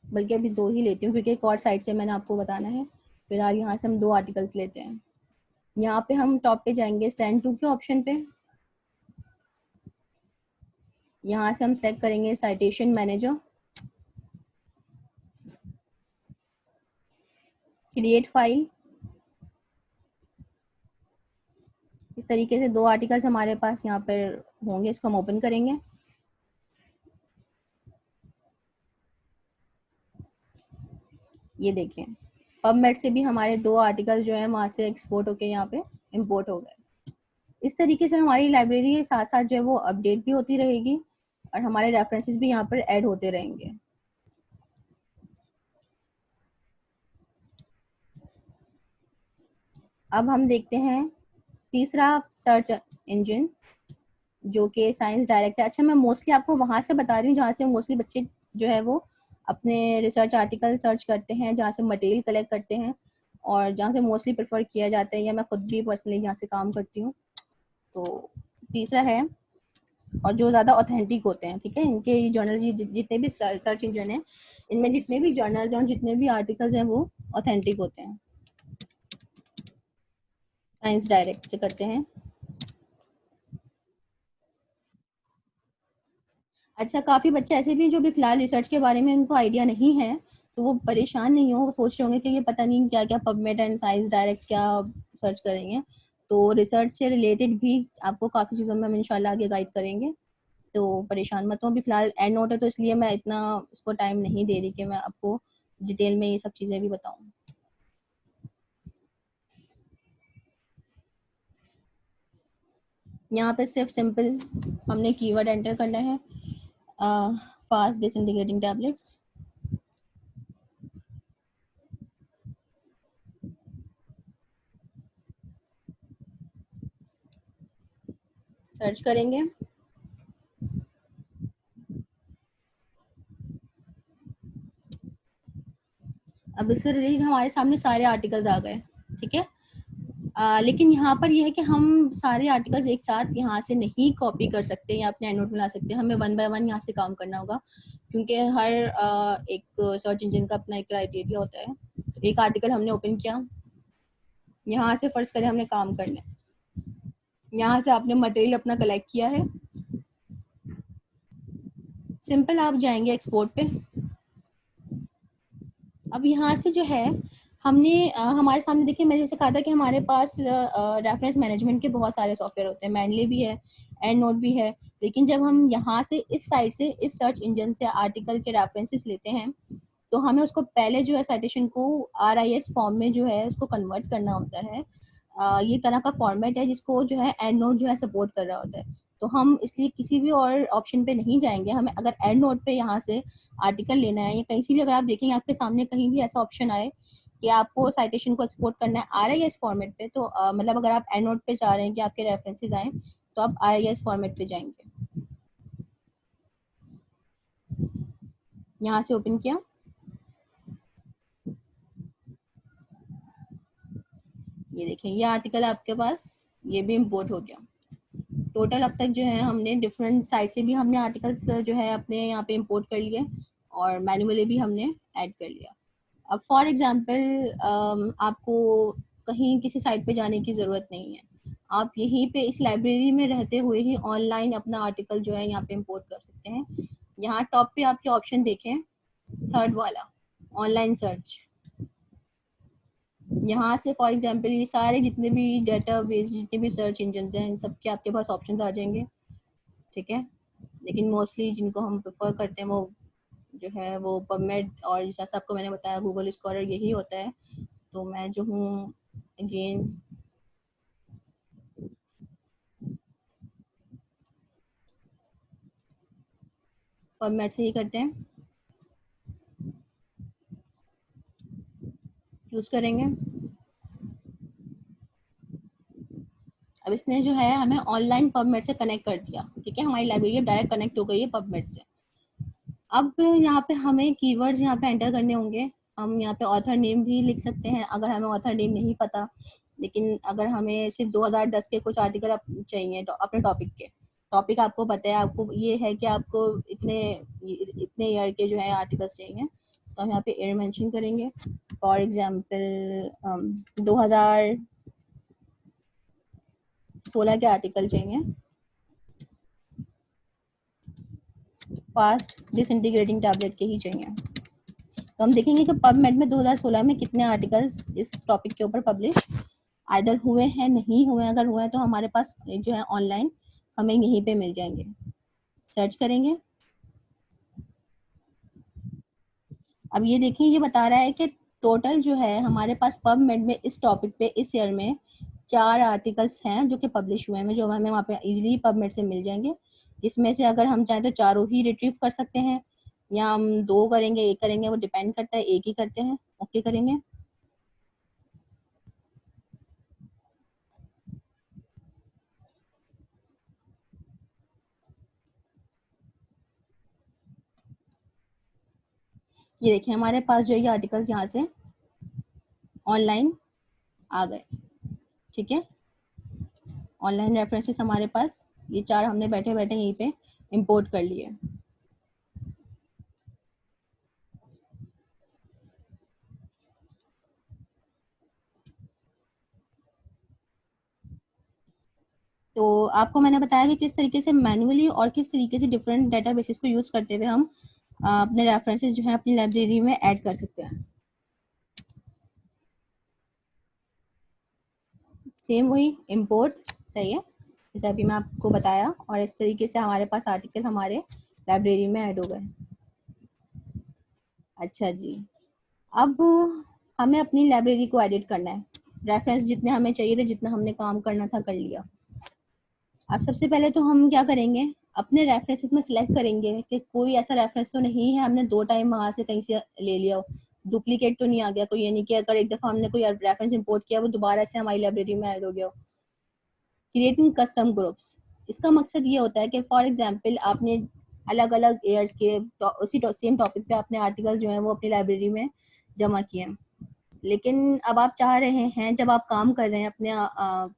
बल्कि अभी 2 ही लेती हूँ क्योंकि एक और साइट से मैंने आपको बताना है। फिलहाल यहाँ से हम 2 आर्टिकल्स लेते हैं। यहाँ पे हम टॉप पे जाएंगे सेंड टू के ऑप्शन पे। यहाँ से हम सेलेक्ट करेंगे साइटेशन मैनेजर, क्रिएट फाइल। इस तरीके से 2 आर्टिकल्स हमारे पास यहाँ पर होंगे, इसको हम ओपन करेंगे। ये देखें, पबमेड से भी हमारे 2 आर्टिकल्स जो है वहाँ से एक्सपोर्ट होके यहाँ पे इंपोर्ट हो गए। इस तरीके से हमारी लाइब्रेरी के साथ साथ जो है वो अपडेट भी होती रहेगी और हमारे रेफरेंसेस भी यहाँ पर ऐड होते रहेंगे। अब हम देखते हैं तीसरा सर्च इंजन जो कि साइंस डायरेक्ट है। अच्छा, मैं मोस्टली आपको वहाँ से बता रही हूँ जहाँ से मोस्टली बच्चे जो है वो अपने रिसर्च आर्टिकल सर्च करते हैं, जहाँ से मटेरियल कलेक्ट करते हैं और जहाँ से मोस्टली प्रेफर किया जाता है, या मैं खुद भी पर्सनली यहाँ से काम करती हूँ। तो तीसरा है, और जो ज़्यादा ऑथेंटिक होते हैं, ठीक है, इनके जर्नल जितने भी सर्च इंजन हैं, इनमें जितने भी जर्नल्स और जितने भी आर्टिकल्स हैं वो ऑथेंटिक होते हैं। साइंस डायरेक्ट से करते हैं। अच्छा, काफ़ी बच्चे ऐसे भी हैं जो भी फिलहाल रिसर्च के बारे में उनको आइडिया नहीं है, तो वो परेशान नहीं हो, वो सोच रहे होंगे कि ये पता नहीं क्या क्या पबमेड एंड साइंस डायरेक्ट क्या सर्च करेंगे। तो रिसर्च से रिलेटेड भी आपको काफ़ी चीज़ों में हम इंशाल्लाह आगे गाइड करेंगे, तो परेशान मत हो। अभी फिलहाल एंड नोट है तो इसलिए मैं इतना उसको टाइम नहीं दे रही कि मैं आपको डिटेल में ये सब चीज़ें भी बताऊँ। यहाँ पे सिर्फ सिंपल हमने कीवर्ड एंटर करना है, फास्ट डिसइंटीग्रेटिंग टैबलेट्स। सर्च करेंगे। अब इसके रिलेटेड हमारे सामने सारे आर्टिकल्स आ गए, ठीक है। लेकिन यहाँ पर यह है कि हम सारे आर्टिकल्स एक साथ यहाँ से नहीं कॉपी कर सकते या अपने एंड नोट बना सकते, हमें वन बाय वन यहाँ से काम करना होगा, क्योंकि हर एक सर्च इंजन का अपना एक क्राइटेरिया होता है। एक आर्टिकल हमने ओपन किया, यहाँ से फर्ज करें हमने काम करना है, यहाँ से आपने मटेरियल अपना कलेक्ट किया है, सिंपल आप जाएंगे एक्सपोर्ट पे। अब यहाँ से जो है हमने हमारे सामने देखिए, मैंने जैसे कहा था कि हमारे पास रेफरेंस मैनेजमेंट के बहुत सारे सॉफ्टवेयर होते हैं, मैंडली भी है, एंड नोट भी है। लेकिन जब हम यहाँ से इस साइड से इस सर्च इंजन से आर्टिकल के रेफरेंसेस लेते हैं, तो हमें उसको पहले जो है साइटेशन को RIS फॉर्म में जो है उसको कन्वर्ट करना होता है। ये तरह का फॉर्मेट है जिसको जो है एंड नोट जो है सपोर्ट कर रहा होता है। तो हम इसलिए किसी भी और ऑप्शन पे नहीं जाएंगे, हमें अगर एंड नोट पे यहाँ से आर्टिकल लेना है, या कहीं से भी अगर आप देखेंगे आपके सामने कहीं भी ऐसा ऑप्शन आए कि आपको साइटेशन को एक्सपोर्ट करना है RIS फॉर्मेट पे, तो मतलब अगर आप एंड नोट पे चाह रहे हैं कि आपके रेफरेंसेस आए, तो आप RIS फॉर्मेट पे जाएंगे। यहाँ से ओपन किया, ये देखें ये आर्टिकल आपके पास ये भी इम्पोर्ट हो गया। टोटल अब तक जो है हमने डिफरेंट साइट से भी हमने आर्टिकल्स जो है अपने यहाँ पे इंपोर्ट कर लिए और मैन्युअली भी हमने ऐड कर लिया। अब फॉर एग्जांपल आपको कहीं किसी साइट पे जाने की ज़रूरत नहीं है, आप यहीं पे इस लाइब्रेरी में रहते हुए ही ऑनलाइन अपना आर्टिकल जो है यहाँ पे इंपोर्ट कर सकते हैं। यहाँ टॉप पे आपके ऑप्शन देखें, थर्ड वाला ऑनलाइन सर्च। यहाँ से फॉर एग्जांपल ये सारे जितने भी डेटाबेस जितने भी सर्च इंजन हैं इन सब के आपके पास ऑप्शंस आ जाएंगे, ठीक है। लेकिन मोस्टली जिनको हम प्रेफर करते हैं वो जो है वो पबमेड और जैसा आपको मैंने बताया गूगल स्कॉलर यही होता है। तो मैं जो हूँ अगेन पबमेड से ही करते हैं, चूज़ करेंगे। अब इसने जो है हमें ऑनलाइन पबमेड से कनेक्ट कर दिया, ठीक है, हमारी लाइब्रेरी डायरेक्ट कनेक्ट हो गई है पबमेड से। अब यहाँ पे हमें कीवर्ड्स यहाँ पे एंटर करने होंगे। हम यहाँ पे ऑथर नेम भी लिख सकते हैं अगर हमें ऑथर नेम नहीं पता, लेकिन अगर हमें सिर्फ 2010 के कुछ आर्टिकल चाहिए तो अपने टॉपिक के, टॉपिक आपको पता है, आपको ये है कि आपको इतने इतने ईयर के जो है आर्टिकल्स चाहिए, तो हम यहाँ पे ईयर मेंशन करेंगे। फॉर एग्जांपल 2016 के आर्टिकल चाहिए, फास्ट डिसइंटीग्रेटिंग टैबलेट के ही चाहिए। तो हम देखेंगे कि पबमेड में 2016 में कितने आर्टिकल्स इस टॉपिक के ऊपर पब्लिश आइदर हुए हैं, नहीं हुए, अगर हुए हैं तो हमारे पास जो है ऑनलाइन हमें यहीं पे मिल जाएंगे। सर्च करेंगे। अब ये देखिए ये बता रहा है कि टोटल जो है हमारे पास पबमेड में इस टॉपिक पे इस ईयर में 4 आर्टिकल्स हैं जो कि पब्लिश हुए हैं, जो हमें वहाँ पे इजीली पबमेड से मिल जाएंगे, जिसमें से अगर हम चाहें तो चारों ही रिट्रीव कर सकते हैं, या हम 2 करेंगे, 1 करेंगे, वो डिपेंड करता है। एक ही करते हैं, ओके करेंगे। ये देखिए हमारे पास जो ये आर्टिकल्स यहाँ से ऑनलाइन आ गए, ठीक है। ऑनलाइन रेफरेंसेस हमारे पास ये 4 हमने बैठे बैठे यहीं पे इंपोर्ट कर लिए। तो आपको मैंने बताया कि किस तरीके से मैन्युअली और किस तरीके से डिफरेंट डेटाबेसेस को यूज करते हुए हम अपने रेफरेंसेस जो है अपनी लाइब्रेरी में ऐड कर सकते हैं। सेम वही इंपोर्ट, सही है, जैसे अभी मैं आपको बताया, और इस तरीके से हमारे पास आर्टिकल हमारे लाइब्रेरी में ऐड हो गए। अच्छा जी, अब हमें अपनी लाइब्रेरी को एडिट करना है। रेफरेंस जितने हमें चाहिए थे, जितना हमने काम करना था कर लिया। अब सबसे पहले तो हम क्या करेंगे, अपने रेफरेंसेस में सिलेक्ट करेंगे कि कोई ऐसा रेफरेंस तो नहीं है हमने 2 टाइम वहां से कहीं से ले लिया हो, डुप्लीकेट तो नहीं आ गया कोई, ये नहीं कि अगर एक दफा हमने कोई रेफरेंस इंपोर्ट किया वो दोबारा से हमारी लाइब्रेरी में ऐड हो गया हो। क्रिएटिंग कस्टम ग्रुप्स, इसका मकसद ये होता है कि फॉर एग्जांपल आपने अलग अलग ईयर्स के उसी सेम टॉपिक पे आपने आर्टिकल जो है वो अपनी लाइब्रेरी में जमा किए हैं, लेकिन अब आप चाह रहे हैं जब आप काम कर रहे हैं अपने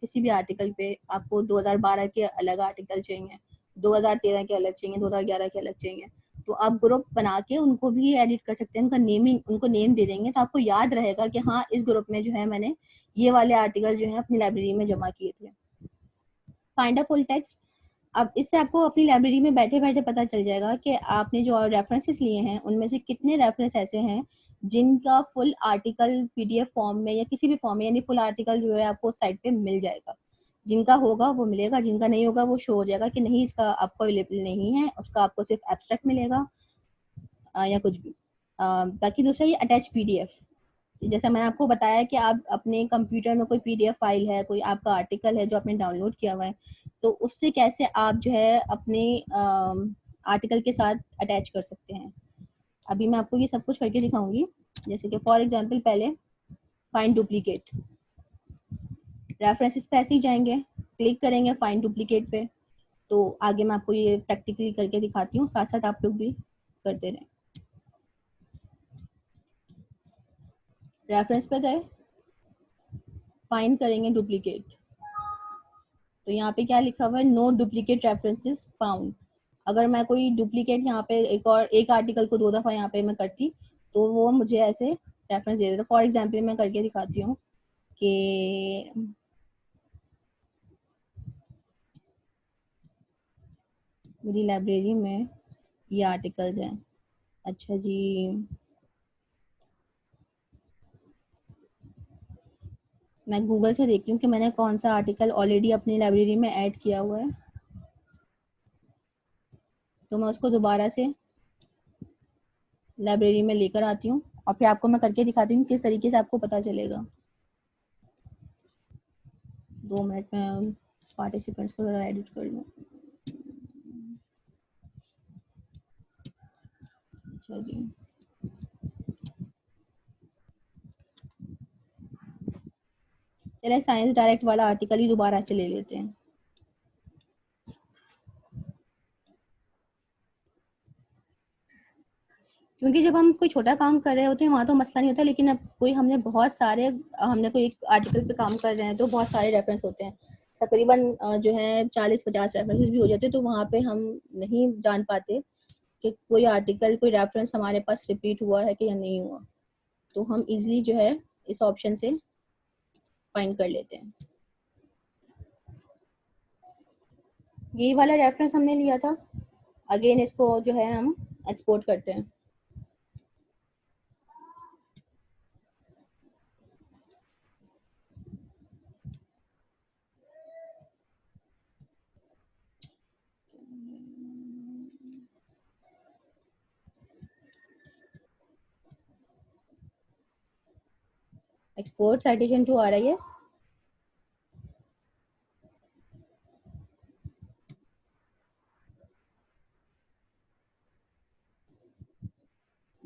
किसी भी आर्टिकल पे, आपको 2012 के अलग आर्टिकल चाहिए, 2013 के अलग चाहिए, 2011 के अलग चाहिए, तो आप ग्रुप बना के उनको भी एडिट कर सकते हैं, उनका नेमिंग, उनको नेम दे देंगे तो आपको याद रहेगा कि हाँ इस ग्रुप में जो है मैंने ये वाले आर्टिकल जो है अपनी लाइब्रेरी में जमा किए थे। फाइंड अ फुल टेक्स्ट, अब इससे आपको अपनी लाइब्रेरी में बैठे बैठे पता चल जाएगा कि आपने जो रेफरेंसेस लिए हैं उनमें से कितने रेफरेंस ऐसे हैं जिनका फुल आर्टिकल पीडीएफ फॉर्म में या किसी भी फॉर्म में, यानी फुल आर्टिकल जो है आपको साइट पे मिल जाएगा। जिनका होगा वो मिलेगा, जिनका नहीं होगा वो शो हो जाएगा कि नहीं इसका आपको अवेलेबल नहीं है, उसका आपको सिर्फ एब्स्ट्रैक्ट मिलेगा या कुछ भी। बाकी दूसरा ये अटैच पीडीएफ, जैसा मैंने आपको बताया कि आप अपने कंप्यूटर में कोई पीडीएफ फाइल है, कोई आपका आर्टिकल है जो आपने डाउनलोड किया हुआ है, तो उससे कैसे आप जो है अपने आर्टिकल के साथ अटैच कर सकते हैं। अभी मैं आपको ये सब कुछ करके दिखाऊंगी। जैसे कि फॉर एग्जांपल पहले फाइंड डुप्लीकेट, रेफरेंसेस पे ऐसे ही जाएंगे, क्लिक करेंगे फाइंड डुप्लीकेट पे, तो आगे मैं आपको ये प्रैक्टिकली करके दिखाती हूँ, साथ साथ आप लोग भी करते रहें। रेफरेंस पे गए, फाइंड करेंगे डुप्लीकेट, तो यहाँ पे क्या लिखा हुआ है, नो डुप्लीकेट रेफरेंसेस फाउंड। अगर मैं कोई डुप्लीकेट यहाँ पे एक आर्टिकल को 2 दफा यहाँ पे मैं करती तो वो मुझे ऐसे रेफरेंस दे देता। फॉर एग्जाम्पल मैं करके दिखाती हूँ कि मेरी लाइब्रेरी में ये आर्टिकल्स हैं। अच्छा जी, मैं गूगल से देखती हूँ कि मैंने कौन सा आर्टिकल ऑलरेडी अपनी लाइब्रेरी में ऐड किया हुआ है, तो मैं उसको दोबारा से लाइब्रेरी में लेकर आती हूँ और फिर आपको मैं करके दिखाती हूँ किस तरीके से आपको पता चलेगा। 2 मिनट में पार्टिसिपेंट्स को जरा एडिट कर लूँ। अच्छा जी, चलिए साइंस डायरेक्ट वाला आर्टिकल ही दोबारा से ले लेते हैं। क्योंकि जब हम कोई छोटा काम कर रहे होते हैं वहाँ तो मसला नहीं होता, लेकिन अब कोई हमने बहुत सारे, हमने कोई एक आर्टिकल पे काम कर रहे हैं तो बहुत सारे रेफरेंस होते हैं, तकरीबन जो है 40-50 रेफरेंसेस भी हो जाते हैं, तो वहाँ पे हम नहीं जान पाते कि कोई आर्टिकल, कोई रेफरेंस हमारे पास रिपीट हुआ है कि या नहीं हुआ, तो हम इजिली जो है इस ऑप्शन से फाइंड कर लेते हैं। यही वाला रेफरेंस हमने लिया था, अगेन इसको जो है हम एक्सपोर्ट करते हैं। एक्सपोर्ट साइटेशन टू RIS,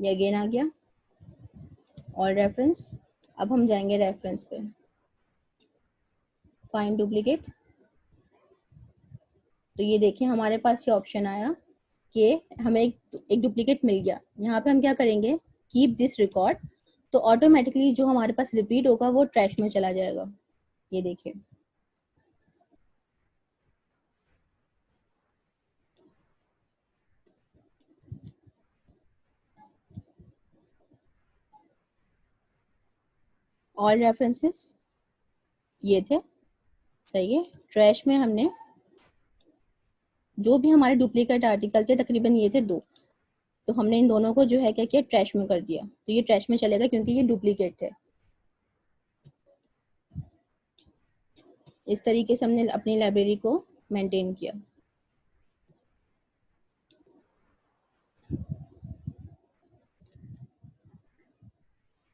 ये अगेन आ गया ऑल रेफरेंस। अब हम जाएंगे रेफरेंस पे, फाइंड डुप्लीकेट। तो ये देखिए हमारे पास ये ऑप्शन आया कि हमें एक डुप्लीकेट मिल गया। यहाँ पे हम क्या करेंगे, कीप दिस रिकॉर्ड, तो ऑटोमेटिकली जो हमारे पास रिपीट होगा वो ट्रैश में चला जाएगा। ये देखिए ऑल रेफरेंसेस ये थे, सही है। ट्रैश में हमने जो भी हमारे डुप्लीकेट आर्टिकल थे, तकरीबन ये थे 2, तो हमने इन दोनों को जो है क्या किया, ट्रैश में कर दिया। तो ये ट्रैश में चलेगा क्योंकि ये डुप्लीकेट थे। इस तरीके से हमने अपनी लाइब्रेरी को मेंटेन किया।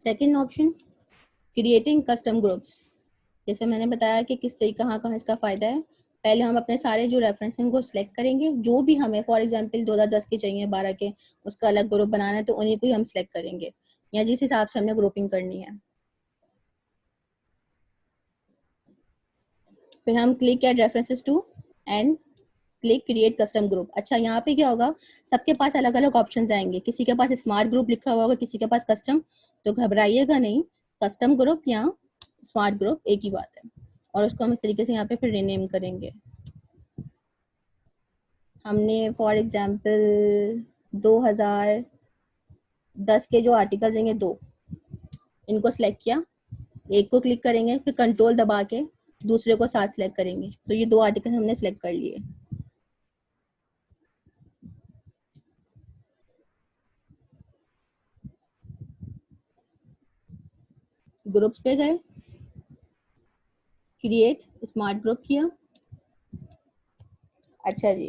Second option, creating custom groups. जैसे मैंने बताया कि किस तरीके कहाँ कहाँ इसका फ़ायदा है। पहले हम अपने सारे जो रेफरेंस हैं उनको सिलेक्ट करेंगे, जो भी हमें फॉर एग्जांपल 2010 के चाहिए, 12 के, उसका अलग ग्रुप बनाना है तो उन्हीं को ही हम सिलेक्ट करेंगे, या जिस हिसाब से हमने ग्रुपिंग करनी है। फिर हम click at references to and click create custom group. अच्छा, यहाँ पे क्या होगा, सबके पास अलग अलग ऑप्शन आएंगे, किसी के पास स्मार्ट ग्रुप लिखा हुआ होगा, किसी के पास कस्टम। तो घबराइएगा नहीं, कस्टम ग्रुप या स्मार्ट ग्रुप एक ही बात है। और उसको हम इस तरीके से यहाँ पे फिर रीनेम करेंगे। हमने फॉर एग्जांपल 2010 के जो आर्टिकल्स हैं ये 2, इनको सिलेक्ट किया, एक को क्लिक करेंगे, फिर कंट्रोल दबा के दूसरे को साथ सिलेक्ट करेंगे, तो ये 2 आर्टिकल हमने सिलेक्ट कर लिए। ग्रुप्स पे गए, क्रिएट स्मार्ट ग्रुप किया। अच्छा जी,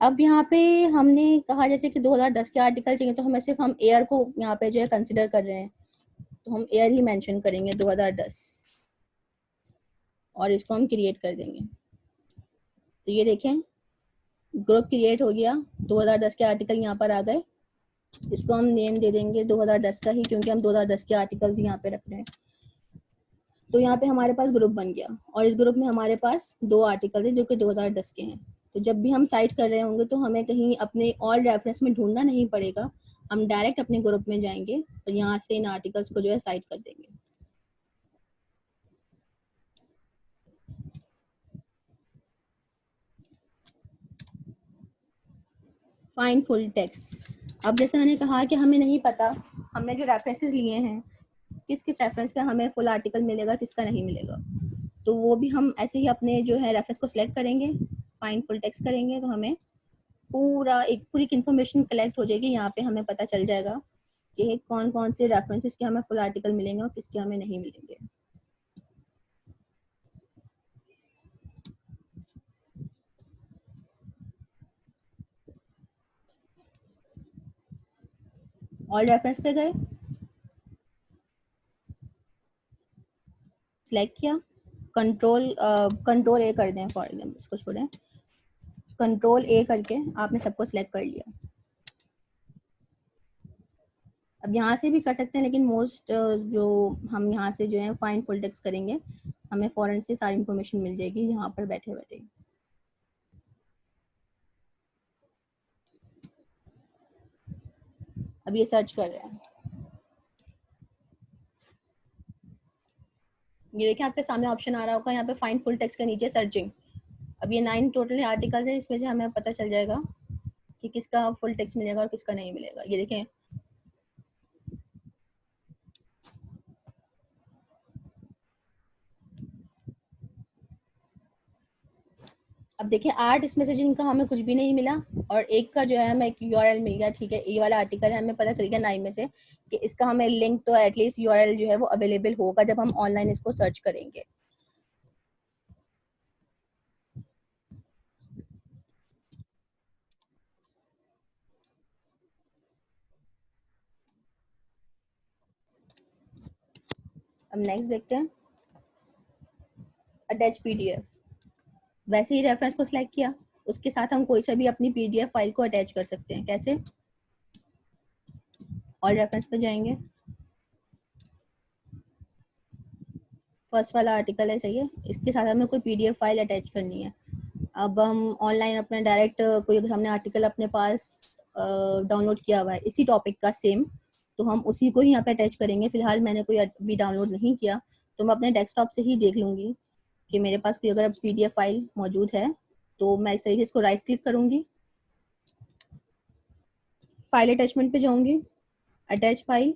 अब यहाँ पे हमने कहा जैसे कि 2010 के आर्टिकल चाहिए, तो हमें सिर्फ हम एयर को यहाँ पे जो है कंसिडर कर रहे हैं, तो हम एयर ही मेंशन करेंगे 2010 और इसको हम क्रिएट कर देंगे। तो ये देखें ग्रुप क्रिएट हो गया, 2010 के आर्टिकल यहाँ पर आ गए। इसको हम नेम दे देंगे 2010 का ही, क्योंकि हम 2010 के आर्टिकल्स यहाँ पे रख रहे हैं। तो यहाँ पे हमारे पास ग्रुप बन गया और इस ग्रुप में हमारे पास 2 आर्टिकल्स हैं जो कि 2010 के हैं। तो जब भी हम साइट कर रहे होंगे तो हमें कहीं अपने ऑल रेफरेंस में ढूंढना नहीं पड़ेगा, हम डायरेक्ट अपने ग्रुप में जाएंगे और यहाँ से इन आर्टिकल्स को जो है साइट कर देंगे। Find full text. अब जैसे मैंने कहा कि हमें नहीं पता हमने जो रेफरेंसेस लिए हैं किस किस रेफरेंस का हमें फुल आर्टिकल मिलेगा, किसका नहीं मिलेगा, तो वो भी हम ऐसे ही अपने जो है रेफरेंस को सिलेक्ट करेंगे, फाइंड फुल टेक्स्ट करेंगे, तो हमें पूरी इन्फॉर्मेशन कलेक्ट हो जाएगी। यहाँ पे हमें पता चल जाएगा कि कौन कौन से रेफरेंसेस के हमें फुल आर्टिकल मिलेंगे और किसके हमें नहीं मिलेंगे। ऑल रेफरेंस पे गए, सिलेक्ट किया, कंट्रोल ए कर दें, फॉर एग्जाम्पल इसको छोड़ें, कंट्रोल ए करके आपने सबको सिलेक्ट कर लिया। अब यहाँ से भी कर सकते हैं, लेकिन मोस्ट जो हम यहाँ से जो है फाइंड फुल टेक्स्ट करेंगे, हमें फौरन से सारी इन्फॉर्मेशन मिल जाएगी यहाँ पर बैठे बैठे। अब ये सर्च कर रहे हैं, ये देखिए आपके सामने ऑप्शन आ रहा होगा यहाँ पे फाइंड फुल टेक्स्ट के नीचे सर्चिंग। अब ये 9 टोटल आर्टिकल्स है, इसमें से हमें पता चल जाएगा कि किसका फुल टेक्स्ट मिलेगा और किसका नहीं मिलेगा। ये देखें, अब देखिए 8 इसमें से जिनका हमें कुछ भी नहीं मिला और एक का जो है हमें एक यूआरएल मिल गया। ठीक है, ये वाला आर्टिकल है, हमें पता चल गया 9 में से कि इसका हमें लिंक तो एटलीस्ट यूआरएल जो है वो अवेलेबल होगा जब हम ऑनलाइन इसको सर्च करेंगे। अब नेक्स्ट देखते हैं, अटैच पीडीएफ। वैसे ही रेफरेंस को सिलेक्ट किया, उसके साथ हम कोई सा भी अपनी पीडीएफ फाइल को अटैच कर सकते हैं। कैसे, ऑल रेफरेंस पे जाएंगे, फर्स्ट वाला आर्टिकल है, सही है। इसके साथ हमें कोई पीडीएफ फाइल अटैच करनी है। अब हम ऑनलाइन अपना डायरेक्ट कोई अगर हमने आर्टिकल अपने पास डाउनलोड किया हुआ है इसी टॉपिक का सेम, तो हम उसी को ही यहाँ पे अटैच करेंगे। फिलहाल मैंने कोई अभी डाउनलोड नहीं किया, तो मैं अपने डेस्कटॉप से ही देख लूँगी कि मेरे पास कोई अगर पीडीएफ फाइल मौजूद है, तो मैं इस तरीके से इसको राइट क्लिक करूँगी, फाइल अटैचमेंट पे जाऊँगी, अटैच फाइल,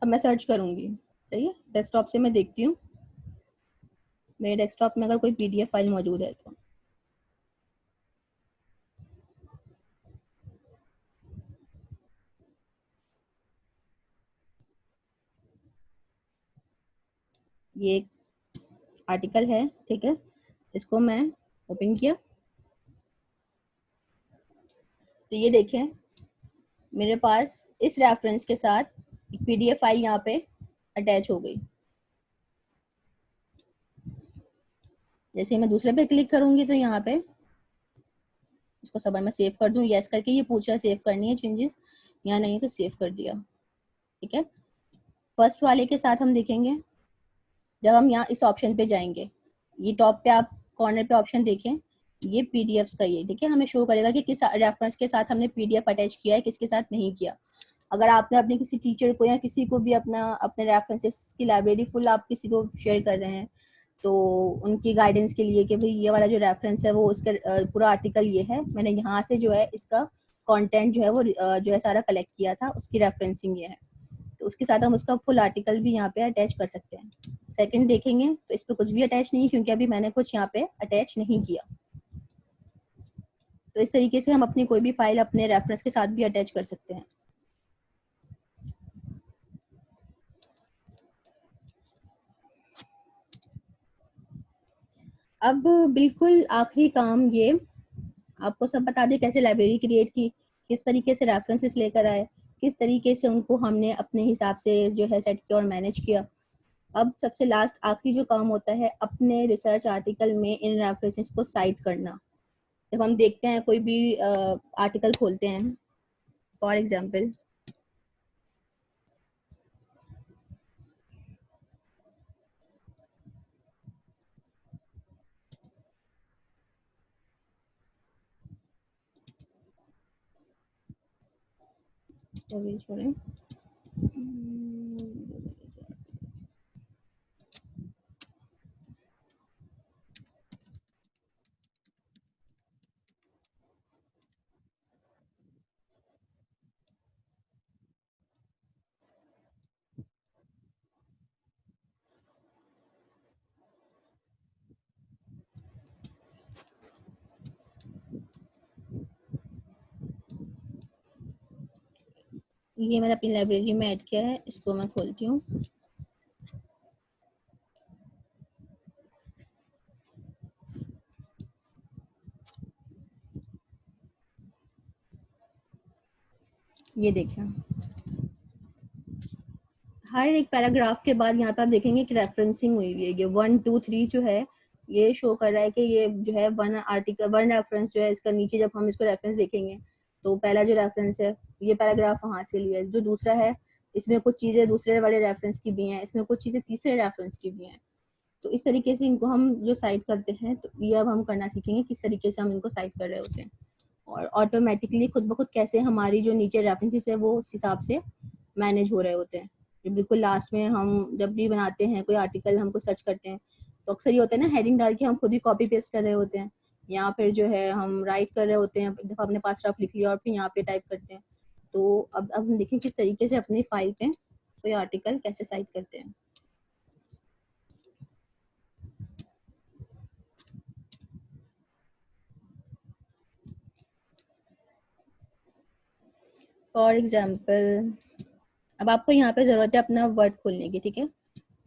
अब मैं सर्च करूँगी। सही है, डेस्कटॉप से मैं देखती हूँ मेरे डेस्कटॉप में अगर कोई पीडीएफ फाइल मौजूद है तो। ये एक आर्टिकल है, ठीक है, इसको मैं ओपन किया, तो ये देखें मेरे पास इस रेफरेंस के साथ एक पीडीएफ फाइल यहाँ पे अटैच हो गई। जैसे मैं दूसरे पे क्लिक करूंगी तो यहाँ पे इसको सब मैं सेव कर दूं, यस करके ये पूछ रहा है सेव करनी है चेंजेस या नहीं, तो सेव कर दिया। ठीक है, फर्स्ट वाले के साथ हम देखेंगे, जब हम यहाँ इस ऑप्शन पे जाएंगे, ये टॉप पे आप कॉर्नर पे ऑप्शन देखें, ये पीडीएफ्स का ये देखिए हमें शो करेगा कि किस रेफरेंस के साथ हमने पीडीएफ अटैच किया है, किसके साथ नहीं किया। अगर आपने अपने किसी टीचर को या किसी को भी अपने रेफरेंसेस की लाइब्रेरी फुल आप किसी को शेयर कर रहे हैं, तो उनकी गाइडेंस के लिए कि भाई ये वाला जो रेफरेंस है वो उसका पूरा आर्टिकल ये है, मैंने यहाँ से जो है इसका कंटेंट जो है वो जो है सारा कलेक्ट किया था, उसकी रेफरेंसिंग ये है, तो उसके साथ हम उसका फुल आर्टिकल भी यहाँ पे अटैच कर सकते हैं। सेकंड देखेंगे तो इस पर कुछ भी अटैच नहीं, क्योंकि अभी मैंने कुछ यहाँ पे अटैच नहीं किया। तो इस तरीके से हम अपनी कोई भी फाइल अपने रेफरेंस के साथ भी अटैच कर सकते हैं। अब बिल्कुल आखिरी काम ये आपको सब बता दें कैसे लाइब्रेरी क्रिएट की, किस तरीके से रेफरेंसेस लेकर आए, किस तरीके से उनको हमने अपने हिसाब से जो है सेट किया और मैनेज किया। अब सबसे लास्ट आखिरी जो काम होता है अपने रिसर्च आर्टिकल में इन रेफरेंसेस को साइट करना। जब हम देखते हैं कोई भी आर्टिकल खोलते हैं, फॉर एग्जांपल छोड़ें, ये मैंने अपनी लाइब्रेरी में ऐड किया है, इसको मैं खोलती हूँ। ये देखिए हर एक पैराग्राफ के बाद यहाँ पे आप देखेंगे कि रेफरेंसिंग हुई हुई है, ये 1 2 3 जो है ये शो कर रहा है कि ये जो है वन आर्टिकल वन रेफरेंस जो है इसका नीचे जब हम इसको रेफरेंस देखेंगे तो पहला जो रेफरेंस है ये पैराग्राफ वहां से लिया है, जो दूसरा है इसमें कुछ चीजें दूसरे वाले रेफरेंस की भी हैं, इसमें कुछ चीजें तीसरे रेफरेंस की भी हैं। तो इस तरीके से इनको हम जो साइट करते हैं, तो ये अब हम करना सीखेंगे किस तरीके से हम इनको साइट कर रहे होते हैं, और ऑटोमेटिकली खुद ब खुद कैसे हमारी जो नीचे रेफरेंसेस है वो उस हिसाब से मैनेज हो रहे होते हैं। जो बिल्कुल लास्ट में हम जब भी बनाते हैं कोई आर्टिकल हमको सर्च करते हैं, तो अक्सर ये होता है ना हेडिंग डाल के हम खुद ही कॉपी पेस्ट कर रहे होते हैं, या फिर जो है हम राइट कर रहे होते हैं, एक दफ़ा अपने पास रफ लिख लिया और फिर यहाँ पे टाइप करते हैं। तो अब हम देखें किस तरीके से अपनी फाइल पे कोई आर्टिकल कैसे साइट करते हैं। फॉर एग्जाम्पल अब आपको यहाँ पे ज़रूरत है अपना वर्ड खोलने की, ठीक है,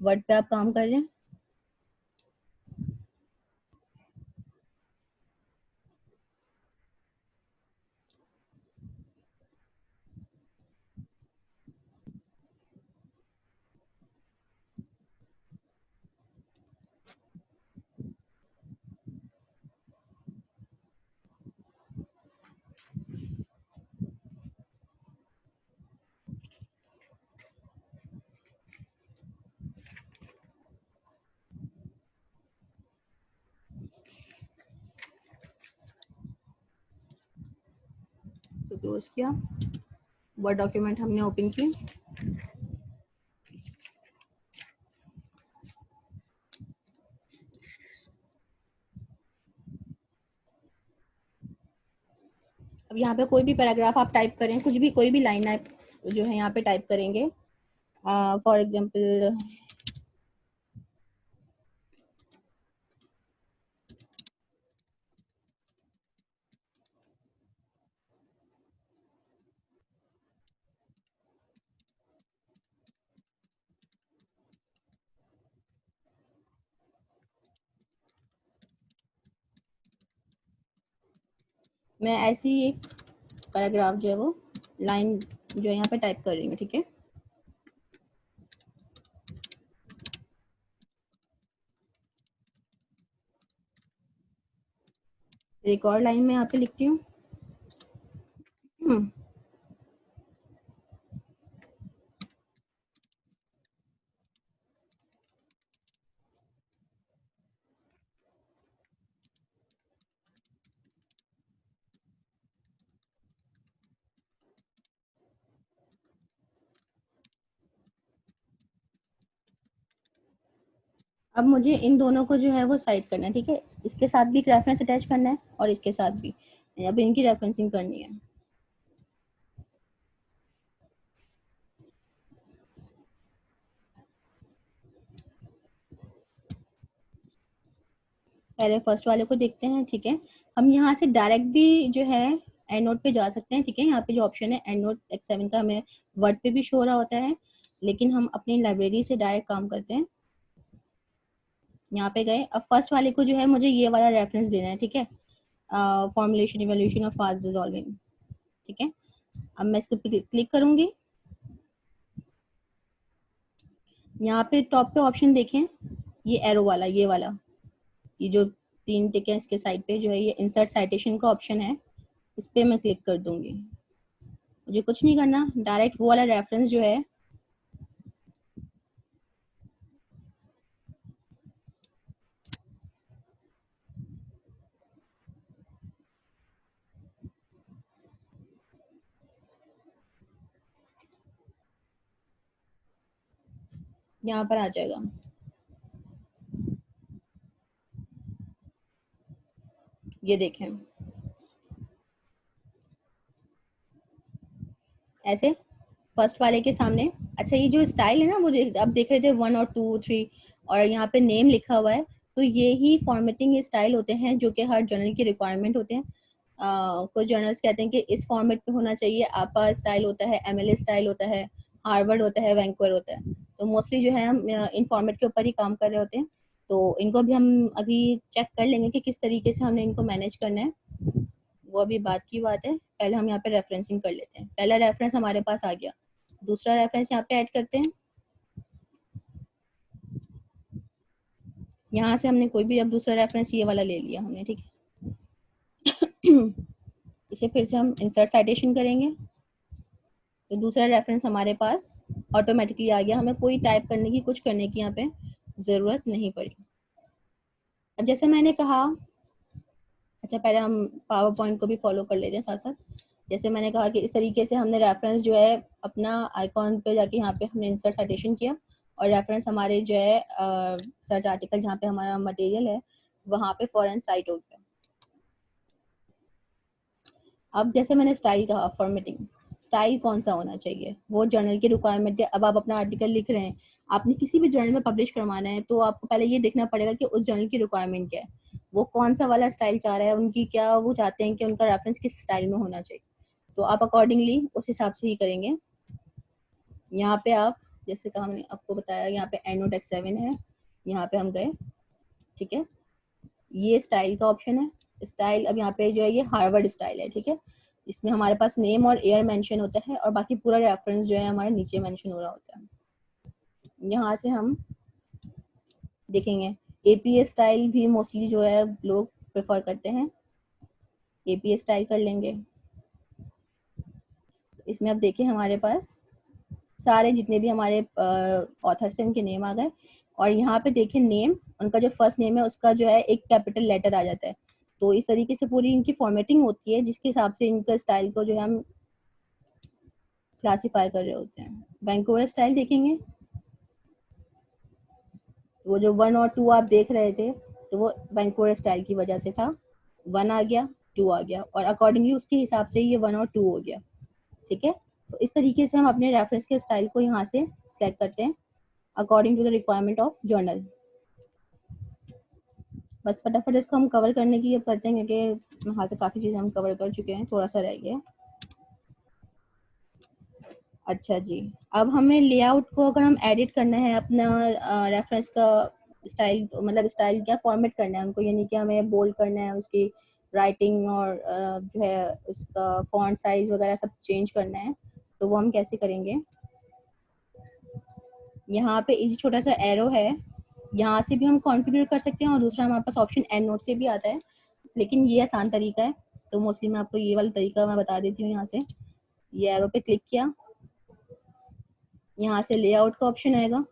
वर्ड पे आप काम कर रहे हैं। क्लोज किया, वर्ड डॉक्यूमेंट हमने ओपन की। अब यहाँ पे कोई भी पैराग्राफ आप टाइप करें, कुछ भी कोई भी लाइन आप जो है यहाँ पे टाइप करेंगे। फॉर एग्जाम्पल मैं ऐसी एक पैराग्राफ जो है वो लाइन जो है यहाँ पे टाइप कर रही हूँ, ठीक है। एक और लाइन में यहाँ पे लिखती हूँ। अब मुझे इन दोनों को जो है वो साइड करना है, ठीक है। इसके साथ भी एक रेफरेंस अटैच करना है और इसके साथ भी, अब इनकी रेफरेंसिंग करनी है। पहले फर्स्ट वाले को देखते हैं, ठीक है। हम यहाँ से डायरेक्ट भी जो है एंड नोट पे जा सकते हैं, ठीक है। यहाँ पे जो ऑप्शन है एंड नोट X7 का, हमें वर्ड पे भी शो हो रहा होता है, लेकिन हम अपनी लाइब्रेरी से डायरेक्ट काम करते हैं। यहाँ पे गए, अब फर्स्ट वाले को जो है मुझे ये वाला रेफरेंस देना है, ठीक है। फॉर्मुलेशन, इवोल्यूशन और फास्ट डिसॉल्विंग, ठीक है। अब मैं इसको क्लिक करूंगी। यहाँ पे टॉप पे ऑप्शन देखें, ये एरो वाला, ये वाला, ये जो 3 टिक है इसके साइड पे जो है, ये इंसर्ट साइटेशन का ऑप्शन है। इस पे मैं क्लिक कर दूंगी। मुझे कुछ नहीं करना, डायरेक्ट वो वाला रेफरेंस जो है यहाँ पर आ जाएगा। ये देखें, ऐसे फर्स्ट वाले के सामने। अच्छा, ये जो स्टाइल है ना, वो अब देख रहे थे 1 और 2 3 और यहाँ पे नेम लिखा हुआ है, तो ये ही फॉर्मेटिंग स्टाइल होते हैं जो कि हर जर्नल की रिक्वायरमेंट होते हैं। कुछ जर्नल्स कहते हैं कि इस फॉर्मेट पे होना चाहिए। आपा स्टाइल होता है, MLA स्टाइल होता है, हार्वर्ड होता है, वैंकूवर होता है। तो मोस्टली जो है हम इन फॉर्मेट के ऊपर ही काम कर रहे होते हैं। तो इनको भी हम अभी चेक कर लेंगे कि किस तरीके से हमने इनको मैनेज करना है, वो अभी बात की बात है। पहले हम यहाँ पे रेफरेंसिंग कर लेते हैं। पहला रेफरेंस हमारे पास आ गया, दूसरा रेफरेंस यहाँ पे ऐड करते हैं। यहाँ से हमने कोई भी अब दूसरा रेफरेंस ये वाला ले लिया हमने, ठीक है। इसे फिर से हम इंसर्ट साइटेशन करेंगे, तो दूसरा रेफरेंस हमारे पास ऑटोमेटिकली आ गया। हमें कोई टाइप करने की, कुछ करने की यहाँ पे ज़रूरत नहीं पड़ी। अब जैसे मैंने कहा, अच्छा पहले हम पावर पॉइंट को भी फॉलो कर लेते हैं साथ साथ। जैसे मैंने कहा कि इस तरीके से हमने रेफरेंस जो है अपना आइकॉन पे जाके यहाँ पे हमने इंसर्ट साइटेशन किया, और रेफरेंस हमारे जो है सर्च आर्टिकल जहाँ पे हमारा मटेरियल है वहाँ पे फॉरन साइट हो गया। अब जैसे मैंने स्टाइल कहा, फॉर्मेटिंग स्टाइल कौन सा होना चाहिए, वो जर्नल की रिक्वायरमेंट है। अब आप अपना आर्टिकल लिख रहे हैं, आपने किसी भी जर्नल में पब्लिश करवाना है, तो आपको पहले ये देखना पड़ेगा कि उस जर्नल की रिक्वायरमेंट क्या है, वो कौन सा वाला स्टाइल चाह रहा है, उनकी क्या वो चाहते हैं कि उनका रेफरेंस किस स्टाइल में होना चाहिए। तो आप अकॉर्डिंगली उस हिसाब से ही करेंगे। यहाँ पे आप, जैसे कहा हमने आपको बताया, यहाँ पे एंड नोट X7 है, यहाँ पे हम गए, ठीक है। ये स्टाइल का ऑप्शन है। स्टाइल, अब यहाँ पे जो है ये हार्वर्ड स्टाइल है, ठीक है। इसमें हमारे पास नेम और ईयर मेंशन होता है, और बाकी पूरा रेफरेंस जो है हमारे नीचे मेंशन हो रहा होता है। यहाँ से हम देखेंगे, APA स्टाइल भी मोस्टली जो है लोग प्रेफर करते हैं, APA स्टाइल कर लेंगे। इसमें अब देखिए हमारे पास सारे जितने भी हमारे ऑथर्स हैं उनके नेम आ गए, और यहाँ पे देखिए नेम, उनका जो फर्स्ट नेम है उसका जो है एक कैपिटल लेटर आ जाता है। तो इस तरीके से पूरी इनकी फॉर्मेटिंग होती है, जिसके हिसाब से इनका स्टाइल को जो है हम क्लासिफाई कर रहे होते हैं। वैंकूवर स्टाइल देखेंगे, वो जो 1 और 2 आप देख रहे थे, तो वो वैंकूवर स्टाइल की वजह से था। 1 आ गया, 2 आ गया, और अकॉर्डिंगली उसके हिसाब से ये 1 और 2 हो गया। ठीक है, तो इस तरीके से हम अपने रेफरेंस के स्टाइल को यहाँ से सेलेक्ट करते हैं according to the requirement of journal. बस फटाफट इसको हम कवर करने की अब करते हैं, क्योंकि यहाँ से काफ़ी चीज़ें हम कवर कर चुके हैं, थोड़ा सा रह गया। अच्छा जी, अब हमें लेआउट को अगर हम एडिट करना है अपना रेफरेंस का स्टाइल, मतलब स्टाइल क्या फॉर्मेट करना है उनको, यानी कि हमें बोल्ड करना है, उसकी राइटिंग और जो है उसका फॉन्ट साइज वगैरह सब चेंज करना है, तो वो हम कैसे करेंगे। यहाँ पे इस छोटा सा एरो है, यहाँ से भी हम कॉन्फ़िगर कर सकते हैं, और दूसरा हमारे पास ऑप्शन एंड नोट से भी आता है, लेकिन ये आसान तरीका है, तो मोस्टली मैं आपको ये वाला तरीका मैं बता देती हूँ। यहाँ से ये एरो पे क्लिक किया, यहाँ से लेआउट का ऑप्शन आएगा।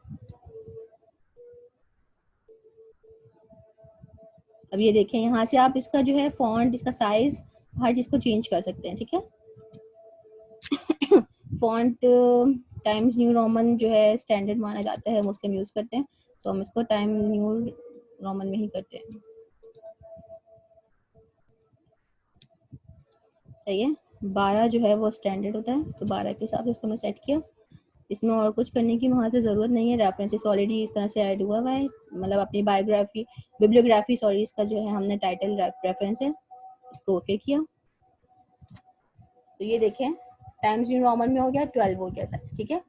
अब ये देखें, यहाँ से आप इसका जो है फॉन्ट, इसका साइज, हर चीज़ को चेंज कर सकते हैं। ठीक है, फॉन्ट टाइम्स न्यू रोमन जो है स्टैंडर्ड माना जाता है, मुस्लिम यूज़ करते हैं, तो हम इसको टाइम न्यू रोमन में ही करते हैं। सही है, 12 जो है वो स्टैंडर्ड होता है, तो 12 के हिसाब से इसको मैं सेट किया। इसमें और कुछ करने की वहाँ से ज़रूरत नहीं है, रेफरेंसेस ऑलरेडी इस तरह से ऐड हुआ है, मतलब अपनी बायोग्राफी, बिब्लियोग्राफी सॉरी, इसका जो है हमने टाइटल रेफरेंस है, इसको ओके किया। तो ये देखें, टाइम्स न्यू रोमन में हो गया, 12 हो गया साइज। ठीक है,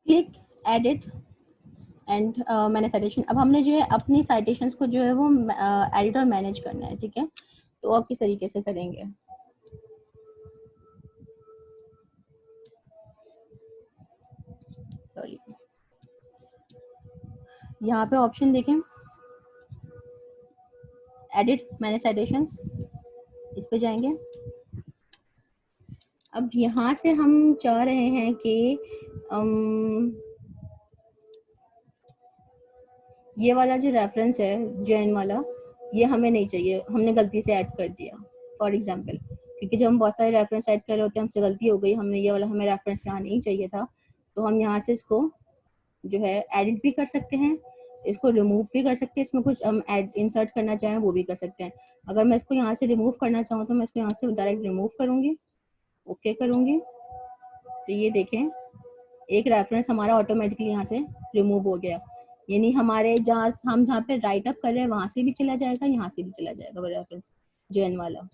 क्लिक एडिट एंड मैंने साइटेशन। अब हमने जो है अपनी साइटेशंस को जो है वो एडिट और मैनेज करना है। ठीक है, तो आप किस तरीके से करेंगे। सॉरी, यहाँ पे ऑप्शन देखें, एडिट मैनेज साइटेशंस, इस पे जाएंगे। अब यहाँ से हम चाह रहे हैं कि ये वाला जो रेफरेंस है जैन वाला, ये हमें नहीं चाहिए, हमने गलती से ऐड कर दिया फॉर एग्जांपल, क्योंकि जब हम बहुत सारे रेफरेंस ऐड कर रहे होते हैं, हमसे गलती हो गई, हमने ये वाला हमें रेफरेंस यहाँ नहीं चाहिए था, तो हम यहाँ से इसको जो है एडिट भी कर सकते हैं, इसको रिमूव भी कर सकते हैं, इसमें कुछ हम ऐड इंसर्ट करना चाहें वो भी कर सकते हैं। अगर मैं इसको यहाँ से रिमूव करना चाहूँ तो मैं इसको यहाँ से डायरेक्ट रिमूव करूँगी, ओके करूँगी, तो ये देखें एक रेफरेंस हमारा ऑटोमेटिकली यहाँ से रिमूव हो गया, यानी हमारे जहाँ पे राइट अप कर रहे हैं वहां से भी चला जाएगा, यहाँ से भी चला जाएगा वो रेफरेंस जैन वाला।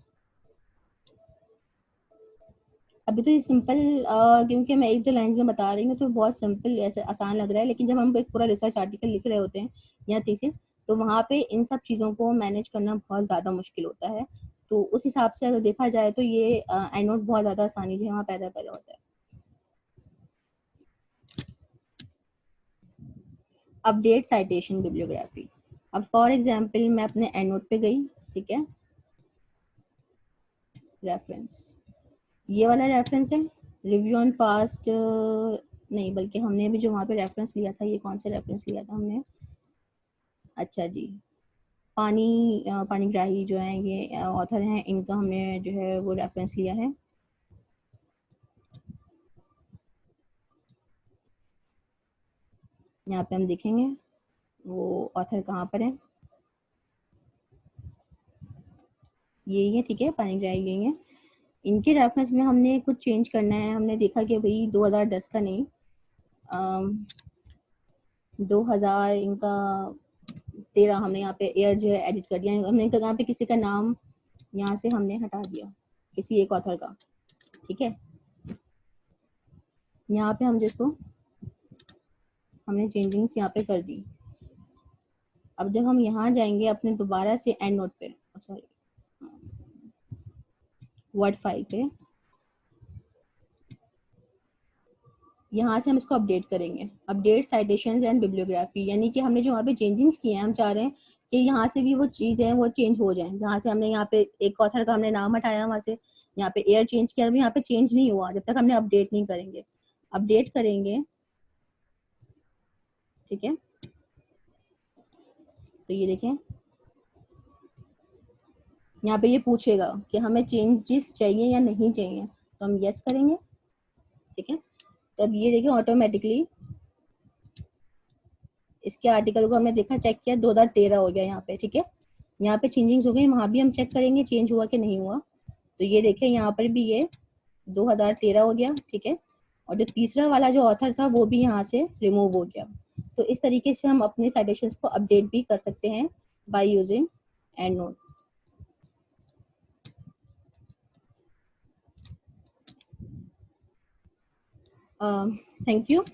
अभी तो ये सिंपल, क्योंकि मैं एक दो लाइन में बता रही हूँ तो बहुत सिंपल ऐसे आसान लग रहा है, लेकिन जब हम एक पूरा रिसर्च आर्टिकल लिख रहे होते हैं या थीसिस, तो वहाँ पे इन सब चीज़ों को मैनेज करना बहुत ज़्यादा मुश्किल होता है। तो उस हिसाब से अगर देखा जाए तो ये एंड नोट बहुत ज़्यादा आसानी से वहाँ पैदा कर रहा होता है। अपडेट साइटेशन बिब्लियोग्राफी, अब फॉर एग्जांपल मैं अपने एंड नोट पे गई। ठीक है, रेफरेंस, ये वाला रेफरेंस है, रिव्यू ऑन फास्ट नहीं, बल्कि हमने भी जो वहाँ पे रेफरेंस लिया था, ये कौन सा रेफरेंस लिया था हमने, अच्छा जी, पाणिग्राही जो है ये ऑथर हैं, इनका हमने जो है वो रेफरेंस लिया है। यहाँ पे हम देखेंगे वो ऑथर कहाँ पर है, यही है। ठीक है, पाणिग्राही यही है। इनके रेफरेंस में हमने कुछ चेंज करना है, हमने देखा कि भाई 2010 का नहीं, 2000 इनका 13 हमने यहाँ पे ईयर जो है एडिट कर दिया, हमने यहाँ पे किसी का नाम यहाँ से हमने हटा दिया, किसी एक ऑथर का। ठीक है, यहाँ पे हम जिसको हमने चेंजिंग्स यहाँ पे कर दी। अब जब हम यहाँ जाएंगे अपने दोबारा से एंड नोट पे, सॉरी वर्ड फाइल पे, यहाँ से हम इसको अपडेट करेंगे, अपडेट साइटेशंस एंड बिब्लियोग्राफी, यानी कि हमने जो वहाँ पे चेंजिंग्स किए हैं, हम चाह रहे हैं कि यहाँ से भी वो चीज़ है वो चेंज हो जाए, जहाँ से हमने यहाँ पे एक ऑथर का हमने नाम हटाया वहाँ से, यहाँ पे एयर चेंज किया, यहाँ पे चेंज नहीं हुआ जब तक हमने अपडेट नहीं करेंगे। अपडेट करेंगे, ठीक है, तो ये देखें यहाँ पे ये पूछेगा कि हमें चेंजेस चाहिए या नहीं चाहिए, तो हम यस करेंगे, ठीक है। तो अब ये देखिए ऑटोमेटिकली इसके आर्टिकल को हमने देखा, चेक किया, 2013 हो गया यहाँ पे, ठीक है। यहाँ पे चेंजिंग्स हो गई, वहां भी हम चेक करेंगे चेंज हुआ कि नहीं हुआ। तो ये देखिए यहाँ पर भी ये 2013 हो गया, ठीक है। और जो तीसरा वाला जो ऑथर था वो भी यहाँ से रिमूव हो गया। तो इस तरीके से हम अपने साइटेशंस को अपडेट भी कर सकते हैं by using and note. Thank you.